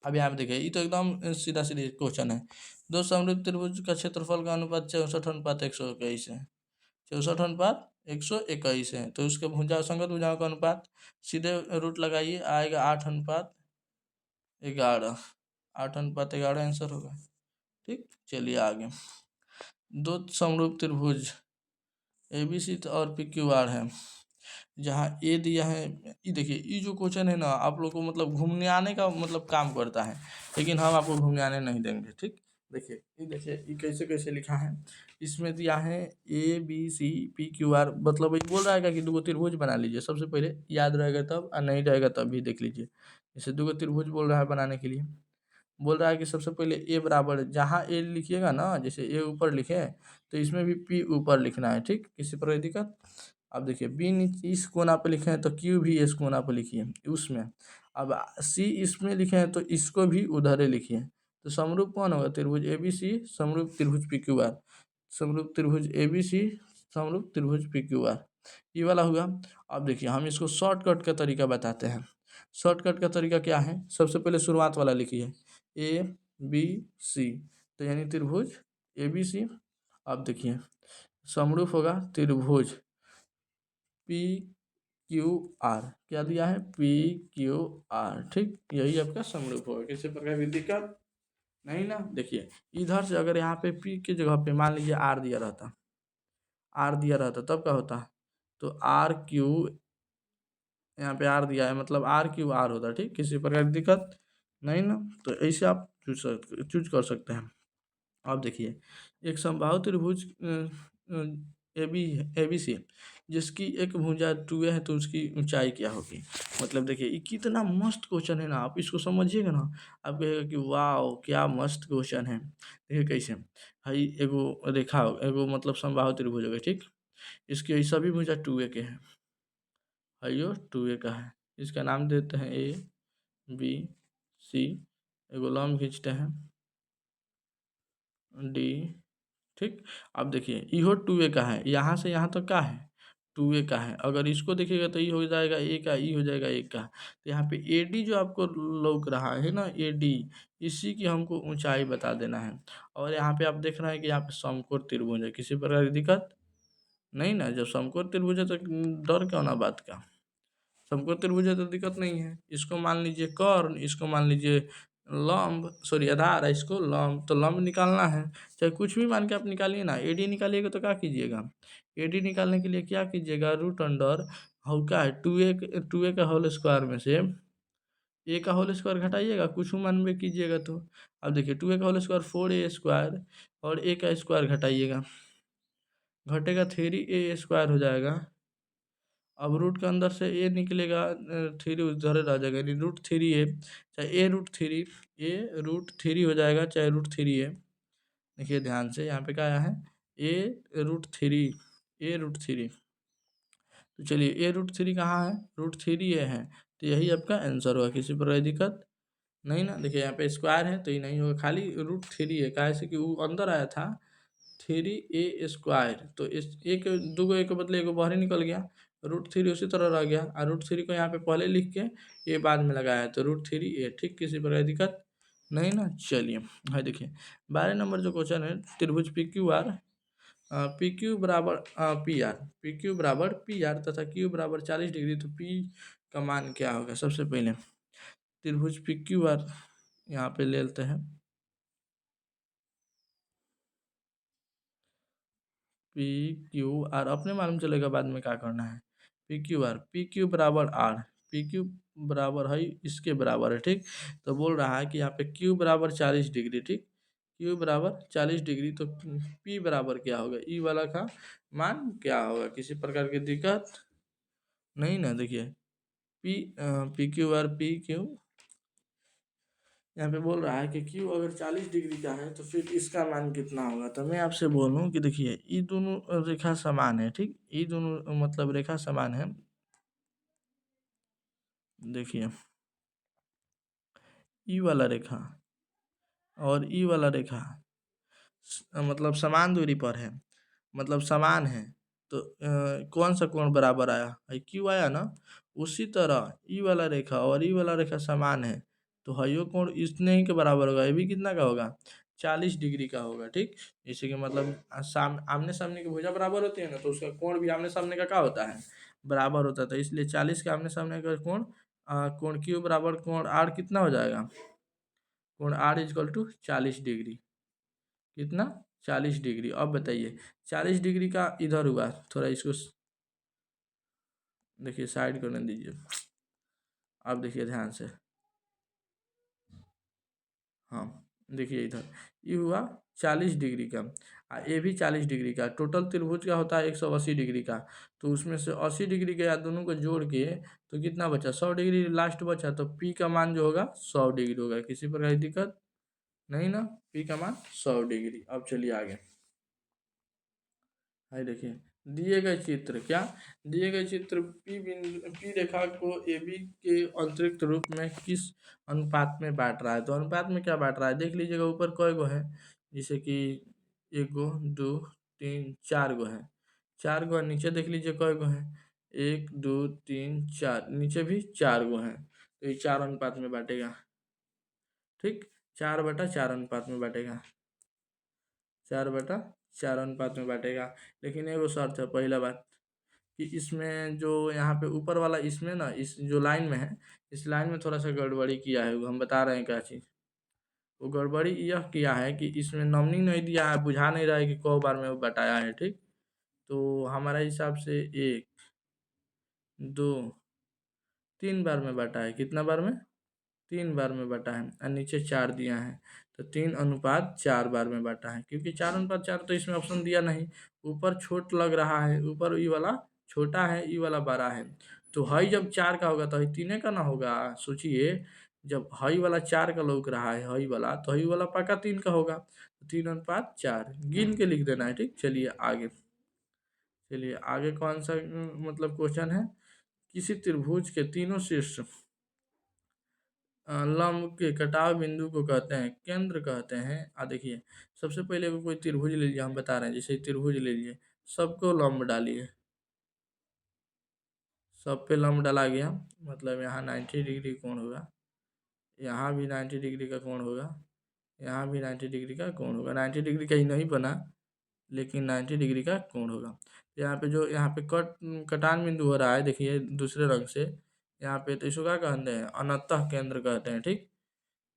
अब यहाँ पे देखिए, ये तो एकदम सीधा सीधी क्वेश्चन है। दो समरूप त्रिभुज का क्षेत्रफल का अनुपात 64:121 है। 64:121 है। तो उसके भुजा संगत भुजाओं का अनुपात सीधे रूट लगाइए, आएगा 8:11। 8:11 आंसर होगा। ठीक, चलिए आगे। दो समरूप त्रिभुज ABC और PQR है, जहाँ ए दिया है। ये देखिए, ये जो क्वेश्चन है ना, आप लोग को मतलब घूमने आने का मतलब काम करता है, लेकिन हम आपको घूमने आने नहीं देंगे। ठीक, देखिए ये कैसे कैसे लिखा है। इसमें दिया है ABCPQR, मतलब ये बोल रहा है कि दो त्रिभुज बना लीजिए। सबसे पहले याद रहेगा तब, और नहीं रहेगा तब भी देख लीजिए। जैसे दो त्रिभुज बोल रहा है बनाने के लिए, बोल रहा है कि सबसे पहले ए बराबर, जहाँ ए लिखिएगा ना, जैसे ए ऊपर लिखे तो इसमें भी पी ऊपर लिखना है। ठीक, किसी प्रकार की दिक्कत? अब देखिए, बी इस कोना पे लिखे हैं तो क्यू भी इस कोना पे लिखिए उसमें। अब सी इसमें लिखे हैं तो इसको भी उधर ही लिखिए। तो समरूप कौन होगा? त्रिभुज ABC समरूप त्रिभुज PQR। समरूप त्रिभुज ABC समरूप त्रिभुज PQR, ये वाला हुआ। अब देखिए, हम इसको शॉर्टकट का तरीका बताते हैं। शॉर्टकट का तरीका क्या है? सबसे पहले शुरुआत वाला लिखिए, ABC। तो यानी त्रिभुज ABC। अब देखिए, समरूप होगा त्रिभुज PQR। क्या दिया है? PQR। ठीक, यही आपका समरूप होगा। किसी प्रकार की दिक्कत नहीं ना? देखिए, इधर से अगर यहाँ पे P की जगह पे मान लीजिए R दिया रहता, R दिया रहता तब क्या होता? तो RQ, यहाँ पे R दिया है मतलब RQR होता। ठीक, किसी प्रकार की दिक्कत नहीं ना? तो ऐसे आप चूज कर सकते हैं। अब देखिए, एक समबाहु त्रिभुज ABC, जिसकी एक भुजा 2A है, तो उसकी ऊंचाई क्या होगी? मतलब देखिए, ये कितना मस्त क्वेश्चन है ना, आप इसको समझिएगा ना, आप कहेगा कि वाह क्या मस्त क्वेश्चन है। देखिए कैसे, भाई एगो रेखा एगो मतलब समबाहु त्रिभुज हो गई। ठीक, इसके सभी भुजा 2A के हैं, भाइयों 2A का है। इसका नाम देते हैं ABC। एगो लंब खींचते हैं D। ठीक, अब देखिए, इहो 2A का है, यहाँ से यहाँ तक का है 2A का है। अगर इसको देखिएगा तो ये हो जाएगा A का, ये हो जाएगा A का। तो यहाँ पे AD जो आपको लौक रहा है ना, AD, इसी की हमको ऊंचाई बता देना है। और यहाँ पे आप देख रहे हैं कि यहाँ पे समकोण त्रिभुज है। किसी प्रकार की दिक्कत नहीं ना? जब समकोण त्रिभुज है तो डर क्यों ना बात का? समकोण त्रिभुज है तो दिक्कत नहीं है। इसको मान लीजिए कर्ण, इसको मान लीजिए लंब, सॉरी आधार, इसको लंब। तो लंब निकालना है, चाहे कुछ भी मान के आप निकालिए ना। AD निकालिएगा तो क्या कीजिएगा? AD निकालने के लिए क्या कीजिएगा? रूट अंडर हाउ का है 2A का होल स्क्वायर में से A का होल स्क्वायर घटाइएगा, कुछ मान में कीजिएगा तो। अब देखिए, 2A का होल स्क्वायर 4A स्क्वायर, और A का स्क्वायर घटाइएगा, घटेगा 3A स्क्वायर हो जाएगा। अब रूट के अंदर से ए निकलेगा, 3 उधर रह जाएगा, यानी √3a, चाहे A√3 हो जाएगा, चाहे √3a। देखिए ध्यान से, यहाँ पे क्या आया है? A√3। तो चलिए, A√3 कहाँ है? √3a है। तो यही आपका आंसर होगा। किसी पर कोई दिक्कत नहीं ना? देखिए, यहाँ पे स्क्वायर है तो ये नहीं होगा, खाली √3 है। कहा से कि वो अंदर आया था 3A स्क्वायर, तो इस एक दो गो, एक के बदले एक बाहर ही निकल गया। √3 उसी तरह रह गया, और √3 को यहाँ पे पहले लिख के ये बाद में लगाया, तो √3a। ठीक, किसी प्रकार की दिक्कत नहीं ना? चलिए, हाँ देखिए, 12 नंबर जो क्वेश्चन है, त्रिभुज PQR, PQ बराबर PR तथा Q बराबर 40 डिग्री, तो P का मान क्या होगा? सबसे पहले त्रिभुज PQR यहाँ पे ले लेते हैं, PQR अपने मालूम चलेगा बाद में क्या करना है। PQ बराबर R, PQ बराबर है इसके बराबर है। ठीक, तो बोल रहा है कि यहाँ पे Q बराबर 40 डिग्री। ठीक, Q बराबर 40 डिग्री, तो P बराबर क्या होगा? ई वाला का मान क्या होगा? किसी प्रकार की दिक्कत नहीं ना? देखिए, PQR PQ, यहाँ पे बोल रहा है कि Q अगर 40 डिग्री का है तो फिर इसका मान कितना होगा? तो मैं आपसे बोलूँ कि देखिए, ये दोनों रेखा समान है। ठीक, ये दोनों मतलब रेखा समान है। देखिए, ई वाला रेखा और ई वाला रेखा मतलब समान दूरी पर है, मतलब समान है, तो कौन सा कोण बराबर आया, क्यू आया ना। उसी तरह ई वाला रेखा और ई वाला रेखा समान है, तो हयो कोण इतने ही के बराबर होगा। ये भी कितना का होगा, 40 डिग्री का होगा। ठीक, जैसे कि मतलब आमने सामने की भुजा बराबर होती है ना, तो उसका कोण भी आमने सामने का क्या होता है, बराबर होता है। तो इसलिए 40 के आमने सामने का कोण कोण क्यू बराबर कोण आर कितना हो जाएगा, कोण आर इजक्वल टू 40 डिग्री। कितना, 40 डिग्री। अब बताइए 40 डिग्री का इधर हुआ, थोड़ा इसको देखिए साइड करने दीजिए। अब देखिए ध्यान से, हाँ देखिए इधर ये हुआ 40 डिग्री का, ये भी 40 डिग्री का। टोटल त्रिभुज का होता है 180 डिग्री का, तो उसमें से 80 डिग्री के या दोनों को जोड़ के तो कितना बचा, 100 डिग्री लास्ट बचा। तो पी का मान जो होगा 100 डिग्री होगा। किसी प्रकार की दिक्कत नहीं ना, पी का मान 100 डिग्री। अब चलिए आगे, है देखिए दिए गए चित्र, क्या दिए गए चित्र पी बिंदु पी रेखा को ए बी के अंतरिक्त रूप में किस अनुपात में बांट रहा है। तो अनुपात में क्या बांट रहा है देख लीजिएगा, ऊपर कई गो है, जैसे कि 1 2 3 4 गो है, 4 गो। नीचे देख लीजिए कई गो है, 1 2 3 4, नीचे भी 4 गो है। तो ये 4 अनुपात में बांटेगा। ठीक, 4/4 अनुपात में बांटेगा, 4/4 अनुपात में बांटेगा। लेकिन एगो शर्त है, पहला बात कि इसमें जो यहाँ पे ऊपर वाला इसमें ना, इस जो लाइन में है, इस लाइन में थोड़ा सा गड़बड़ी किया है। वो हम बता रहे हैं क्या चीज़, वो गड़बड़ी यह किया है कि इसमें नॉमिनी नहीं दिया है, बुझा नहीं रहा है कि कौ बार में वो बताया है। ठीक, तो हमारे हिसाब से 1 2 3 बार में बांटा है। कितना बार में, 3 बार में बांटा है, और नीचे 4 दिया है, तो 3/4 बार में बांटा है। क्योंकि 4/4 तो इसमें ऑप्शन दिया नहीं, ऊपर छोट लग रहा है, ऊपर ई वाला छोटा है, ई वाला बड़ा है। तो हई जब 4 का होगा तो हई 3 का ना होगा। सोचिए, जब हई वाला 4 का लौक रहा है, हई वाला, तो हई वाला पक्का 3 का होगा। तो 3/4 गिन के लिख देना है। ठीक, चलिए आगे, चलिए आगे कौन सा मतलब क्वेश्चन है। किसी त्रिभुज के तीनों शीर्ष लंब के कटाव बिंदु को कहते हैं केंद्र कहते हैं। देखिए सबसे पहले को कोई त्रिभुज ले लीजिए, हम बता रहे हैं, जैसे त्रिभुज ले लीजिए, सबको लंब डालिए, सब पे लंब डाला गया, मतलब यहाँ 90 डिग्री कोण होगा, यहाँ भी 90 डिग्री का कोण होगा, यहाँ भी 90 डिग्री का कोण होगा। 90 डिग्री का ही नहीं बना, लेकिन 90 डिग्री का कोण होगा। यहाँ पे जो यहाँ पे कटान बिंदु हो रहा है, देखिए दूसरे रंग से, यहाँ पे तो इसको क्या कहते हैं, अनंतः केंद्र कहते हैं। ठीक,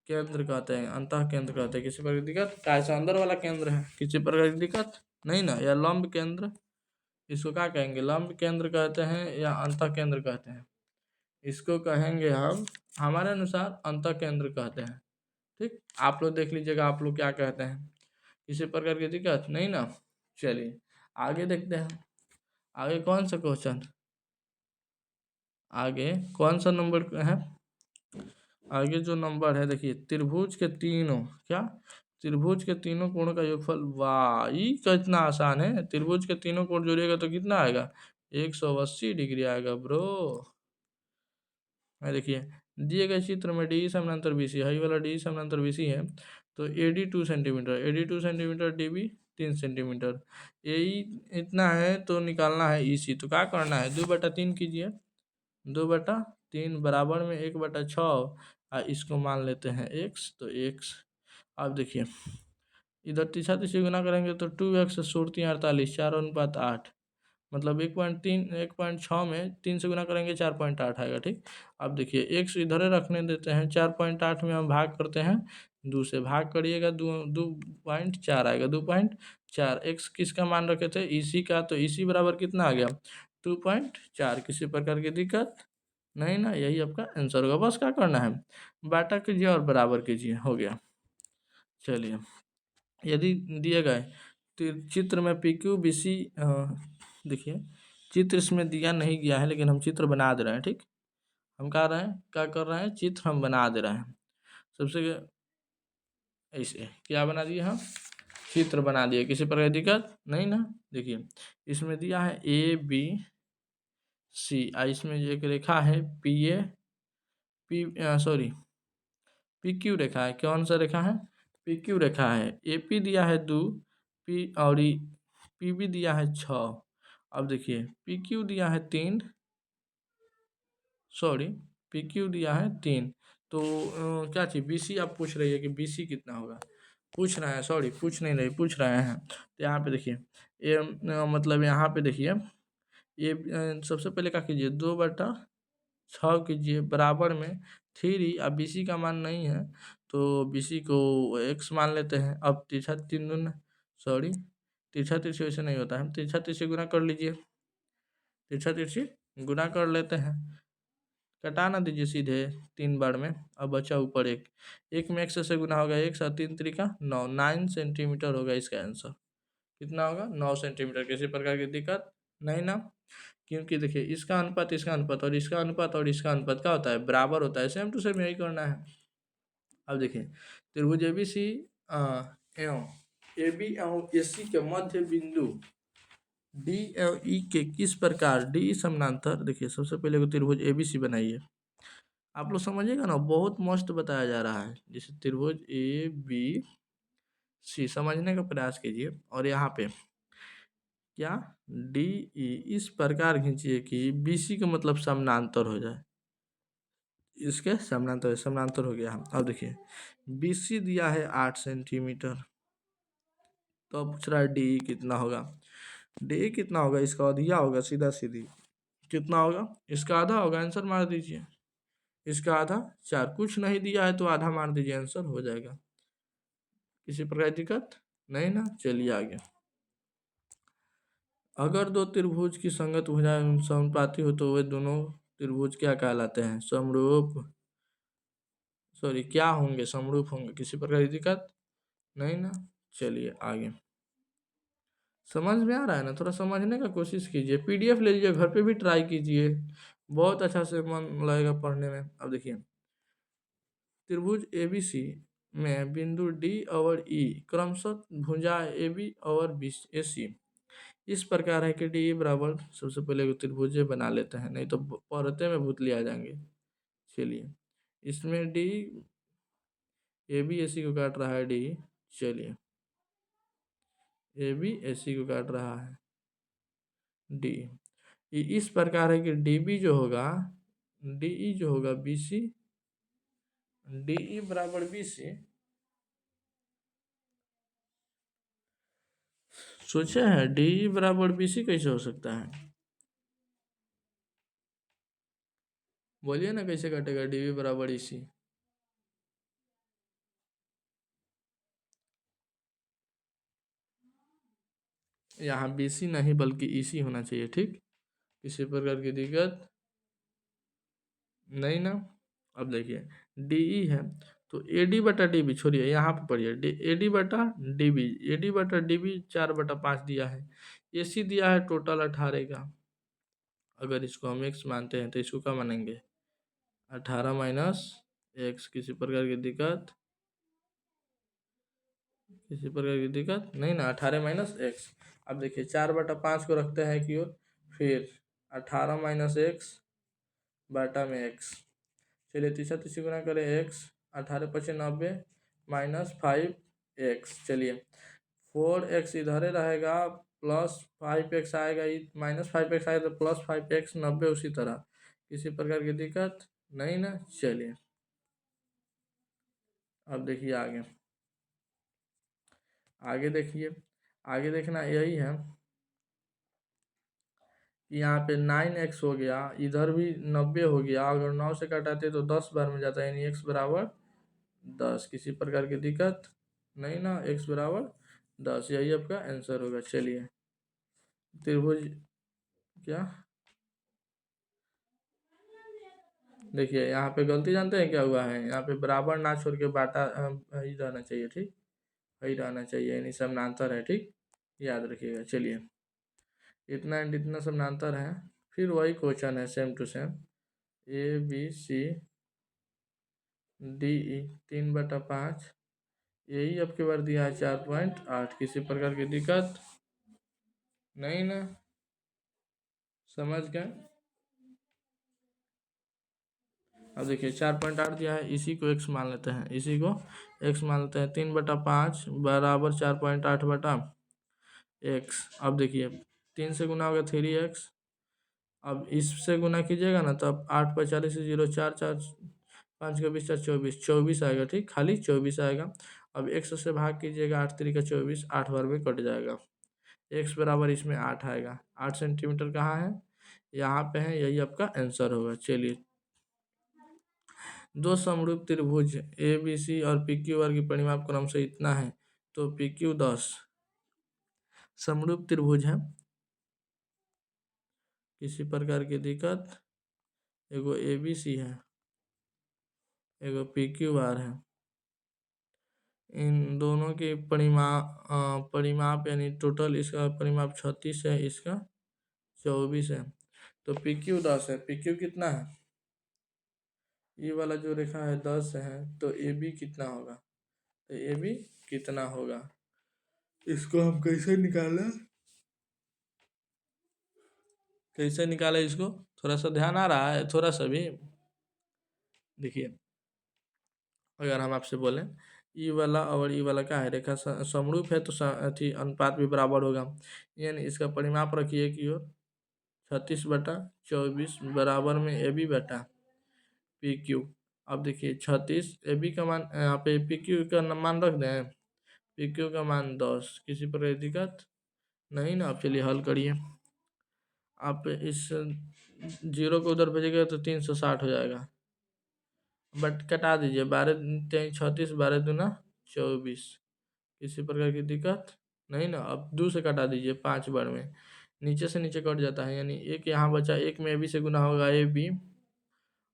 केंद्र कहते हैं, अंतः केंद्र कहते हैं। किसी प्रकार की दिक्कत, काय से अंदर वाला केंद्र है, किसी प्रकार की दिक्कत नहीं ना। या लंब केंद्र, इसको क्या कहेंगे, लंब केंद्र कहते हैं या अंतः केंद्र कहते हैं। इसको कहेंगे हम, हमारे अनुसार अंतः केंद्र कहते हैं। ठीक, आप लोग देख लीजिएगा आप लोग क्या कहते हैं, किसी प्रकार की दिक्कत नहीं ना। चलिए आगे देखते हैं, आगे कौन सा क्वेश्चन, आगे कौन सा नंबर है। आगे जो नंबर है देखिए, त्रिभुज के तीनों, क्या त्रिभुज के तीनों कोणों का योगफल, वाह ये कितना आसान है। त्रिभुज के तीनों कोण जोड़िएगा तो कितना आएगा, 180 डिग्री आएगा ब्रो। देखिए दिए गए चित्र में डी समानांतर बीसी, हाई वाला डी समानांतर बीसी है, तो AD 2 centimetre, AD 2 centimetre, DB 3 centimetre, AE इतना है तो निकालना है ईसी। तो क्या करना है, 2/3 कीजिए, 2/3 बराबर में 1/6, और इसको मान लेते हैं एक्स, तो एक्स। अब देखिए इधर तीसरा तीसरी गुना करेंगे तो 2x सूरती 48, 4/8, मतलब 1.6 में 3 से गुना करेंगे 4.8 आएगा। ठीक, अब देखिए एक्स इधर रखने देते हैं, 4.8 में हम भाग करते हैं, 2 से भाग करिएगा, 2.4 आएगा, 2.4। एक्स किसका मान रखे थे, इसी का, तो इसी बराबर कितना आ गया, 2.4। किसी प्रकार की दिक्कत नहीं ना, यही आपका आंसर होगा। बस क्या करना है, बाटा कीजिए और बराबर कीजिए, हो गया। चलिए यदि दिए गए चित्र में पी क्यू बी सी, देखिए चित्र इसमें दिया नहीं गया है, लेकिन हम चित्र बना दे रहे हैं। ठीक, हम कह रहे हैं, क्या कर रहे हैं, चित्र हम बना दे रहे हैं। सबसे ऐसे क्या बना दिए हम, चित्र बना दिए, किसी प्रकार की दिक्कत नहीं ना। देखिए इसमें दिया है ए बी सी, इसमें एक रेखा है P A, P sorry P Q रेखा है, कौन सा रेखा है, पी क्यू रेखा है। ए पी दिया है 2, पी और पी बी दिया है 6। अब देखिए पी क्यू दिया है 3, सॉरी पी क्यू दिया है 3। तो क्या चाहिए, बी सी आप पूछ रही है कि बी सी कितना होगा, पूछ रहे हैं, सॉरी पूछ नहीं रही, पूछ रहे हैं। तो यहाँ पे देखिए ये मतलब यहाँ पे देखिए ये सबसे पहले क्या कीजिए, 2/6 कीजिए बराबर में 3। अब बी सी का मान नहीं है तो बी सी को एक्स मान लेते हैं। अब तिरछा तीन दून, सॉरी तिरछा तिरछी वैसे नहीं होता है, तिरछा तिरछी गुना कर लीजिए, तिरछा तिरछी गुना कर लेते हैं, कटा ना दीजिए सीधे 3 बार में। अब बचा ऊपर एक, एक में एक्स से गुना होगा, एक साथ 3 3 9, 9 सेंटीमीटर होगा इसका आंसर। कितना होगा, 9 सेंटीमीटर। किसी प्रकार की दिक्कत नहीं ना, क्योंकि देखिए इसका अनुपात इसका अनुपात और इसका अनुपात और इसका अनुपात क्या होता है, बराबर होता है। सेम टू सेम यही करना है। अब देखिए त्रिभुज ए बी सी एवं ए बी एवं ए सी के मध्य बिंदु डी एवं ई के किस प्रकार डी समानांतर, देखिए सबसे पहले को त्रिभुज ए बी सी बनाइए। आप लोग समझिएगा ना, बहुत मस्त बताया जा रहा है। जैसे त्रिभुज ए बी सी समझने का प्रयास कीजिए, और यहाँ पे क्या डी ई इस प्रकार खींचिए कि बी सी का मतलब समानांतर हो जाए, इसके समानांतर, समानांतर हो गया। अब देखिए बी सी दिया है 8 सेंटीमीटर, तो अब पूछ रहा है डी कितना होगा। डी कितना होगा, इसका दिया होगा सीधा सीधी, कितना होगा, इसका आधा होगा, आंसर मार दीजिए। इसका आधा 4, कुछ नहीं दिया है तो आधा मार दीजिए, आंसर हो जाएगा। किसी प्रकार की दिक्कत नहीं ना, चलिए आगे। अगर दो त्रिभुज की संगत भुजाएं समानुपाती हो तो वे दोनों त्रिभुज क्या कहलाते हैं, समरूप, सॉरी क्या होंगे, समरूप होंगे। किसी प्रकार की दिक्कत नहीं ना, चलिए आगे। समझ में आ रहा है ना, थोड़ा समझने का कोशिश कीजिए, पीडीएफ ले लीजिए, घर पे भी ट्राई कीजिए, बहुत अच्छा से मन लगेगा पढ़ने में। अब देखिए त्रिभुज एबीसी में बिंदु डी और ई क्रमशः भुजा ए बी और ए सी इस प्रकार है कि डी बराबर, सबसे पहले त्रिभुज बना लेते हैं, नहीं तो पढ़ते में भूतली आ जाएंगे। चलिए इसमें डी ए बी ए सी को काट रहा है डी, चलिए ए बी ए सी को काट रहा है डी। इस प्रकार है कि डी बी जो होगा, डी ई जो होगा बी सी, डी ई बराबर बी सी। सोचे हैं डी ई बराबर बी सी कैसे हो सकता है, बोलिए ना कैसे कटेगा डी बी बराबर ई सी। यहाँ बी सी नहीं बल्कि ई सी होना चाहिए, ठीक, किसी प्रकार की दिक्कत नहीं ना। अब देखिए डी ई है तो ए डी बटा डी बी, छोड़िए यहाँ पे पढ़िए, ए डी बटा डी बी, ए डी बटा डी बी 4/5 दिया है, ए सी दिया है टोटल 18 का। अगर इसको हम एक्स मानते हैं तो इसको क्या मानेंगे, 18 माइनस एक्स। किसी प्रकार की दिक्कत, किसी प्रकार की दिक्कत नहीं ना, 18 माइनस एक्स। अब देखिए 4/5 को रखते हैं कि ओर, फिर 18 माइनस एक्स बटा में एक्स। चलिए तीसरा तीसरी गुना करें, एक्स 18×5 = 90 माइनस 5x। चलिए 4x इधर ही रहेगा, प्लस 5x आएगा, माइनस 5x आएगा तो प्लस 5x, 90 उसी तरह। किसी प्रकार की दिक्कत नहीं ना, चलिए अब देखिए आगे। आगे देखिए, आगे देखना यही है कि यहाँ पे 9x हो गया, इधर भी 90 हो गया, अगर 9 से काटाते तो 10 बार में जाता है, यानी x बराबर 10। किसी प्रकार की दिक्कत नहीं ना, x बराबर 10, यही आपका आंसर होगा। चलिए त्रिभुज क्या, देखिए यहाँ पे गलती जानते हैं क्या हुआ है, यहाँ पे बराबर ना छोड़ के बाटा ही रहना चाहिए, ठीक, वही रहना चाहिए, यानी समानांतर है, ठीक, याद रखिएगा। चलिए इतना एंड इतना समानांतर है, फिर वही क्वेश्चन है same to same, A B C D E 3/5, यही आपके बार दिया है 4.8। किसी प्रकार की दिक्कत नहीं ना, समझ गए। अब देखिए 4.8 दिया है, इसी को x मान लेते हैं, इसी को x मान लेते हैं। 3/5 बराबर 4.8 बटा x। अब देखिए 3 से गुना हो गया 3x। अब इससे गुना कीजिएगा ना, तो अब 8 × 40 से 0, 4 4 5 का 20 24, 24 आएगा। ठीक, खाली 24 आएगा। अब x से भाग कीजिएगा, 8 3 का 24, 8 बार में कट जाएगा। x बराबर इसमें 8 आएगा। 8 सेंटीमीटर कहाँ है? यहाँ पे है, यही आपका आंसर होगा। चलिए, दो समरूप त्रिभुज ए बी सी और पी क्यू आर की परिमाप क्रम से इतना है, तो पी क्यू 10 समरूप त्रिभुज है, किसी प्रकार की दिक्कत, एगो ए बी सी है, एगो पी क्यू आर है। इन दोनों के परिमाप यानी टोटल इसका परिमाप 36 है, इसका 24 है। तो पी क्यू 10 है। पी क्यू कितना है? ये वाला जो रेखा है 10 है, तो ए बी कितना होगा? तो ए बी कितना होगा, इसको हम कैसे निकालें? कैसे निकाले इसको? थोड़ा सा ध्यान आ रहा है? थोड़ा सा भी देखिए, अगर हम आपसे बोलें ई वाला और ई वाला क्या है, रेखा समरूप है, तो अथी अनुपात भी बराबर होगा। यानी इसका परिमाप रखिए कि 36/24 बराबर में ए बी बटा पी क्यू। अब देखिए 36, ए बी का मान यहाँ पे पी क्यू का मान रख दें, पी क्यू का मान 10, किसी पर दिक्कत नहीं ना। आप चलिए हल करिए। आप इस 0 को उधर भेजेंगे तो 360 हो जाएगा, बट कटा दीजिए, 12×3 = 36, 12×2 = 24, किसी प्रकार की दिक्कत नहीं ना। अब 2 से कटा दीजिए, 5 बार में नीचे से नीचे कट जाता है, यानी एक यहाँ बचा, एक में ए बी से गुना होगा ए बी,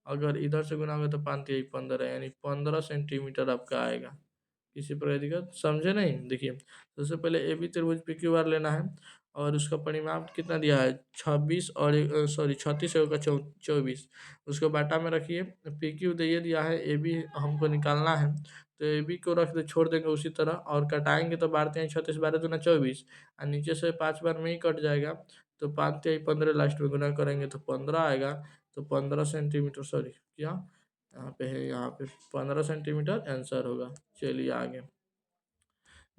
अगर इधर से गुना होगा तो 5×3 = 15, यानी 15 सेंटीमीटर आपका आएगा। किसी प्रकार की दिक्कत समझे नहीं? देखिए, सबसे पहले ए बी त्रिभुज पी क्यू आर लेना है, और उसका परिमाप कितना दिया है 26 और 36 का 24, उसको बाटा में रखिए। पी क्यू दे दिया है, ए बी हमको निकालना है, तो ए बी को रख दे, छोड़ देंगे उसी तरह, और कटाएंगे तो 12×3 = 36, 12×2 = 24, और नीचे से 5 बार में ही कट जाएगा, तो 5×3 = 15, लास्ट में गुना करेंगे तो 15 आएगा। तो 15 सेंटीमीटर, सॉरी क्या यहाँ पे है, यहाँ पे 15 सेंटीमीटर आंसर होगा। चलिए आगे,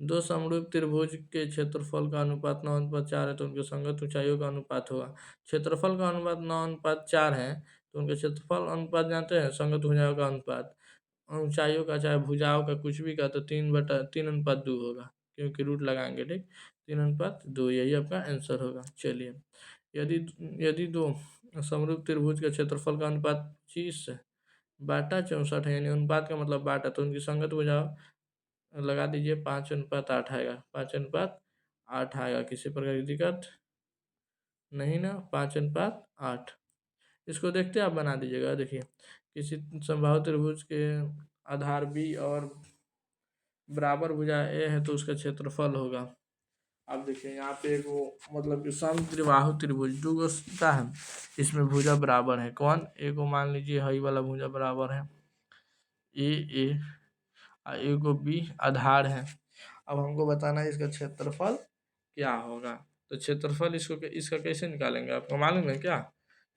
दो समरूप त्रिभुज के क्षेत्रफल का अनुपात 9:4 है, तो उनके संगत ऊंचाइयों का अनुपात होगा। क्षेत्रफल का अनुपात 9:4 है, तो उनके क्षेत्रफल अनुपात जानते हैं, संगत भुजाओं का अनुपात, ऊंचाइयों का चाहे भुजाओं का कुछ भी का, तो 3:3 होगा, क्योंकि रूट लगाएंगे। ठीक, 3:2, यही आपका आंसर होगा। चलिए, यदि यदि दो समरूप त्रिभुज के क्षेत्रफल का अनुपात 25/64 है, यानी अनुपात का मतलब बाटा, तो उनकी संगत भुजाओं लगा दीजिए, 5:8 आएगा, 5:8 आएगा। किसी प्रकार की दिक्कत नहीं ना, 5:8। इसको देखते आप बना दीजिएगा। देखिए, किसी समबाहु त्रिभुज के आधार बी और बराबर भुजा ए है, तो उसका क्षेत्रफल होगा। अब देखिए यहाँ पे एक वो मतलब कि समद्विबाहु त्रिभुज दो का है, इसमें भुजा बराबर है। कौन? एगो मान लीजिए हई वाला भुजा बराबर है ए एगो बी आधार है। अब हमको बताना है इसका क्षेत्रफल क्या होगा। तो क्षेत्रफल इसका कैसे निकालेंगे, आपको मालूम है क्या?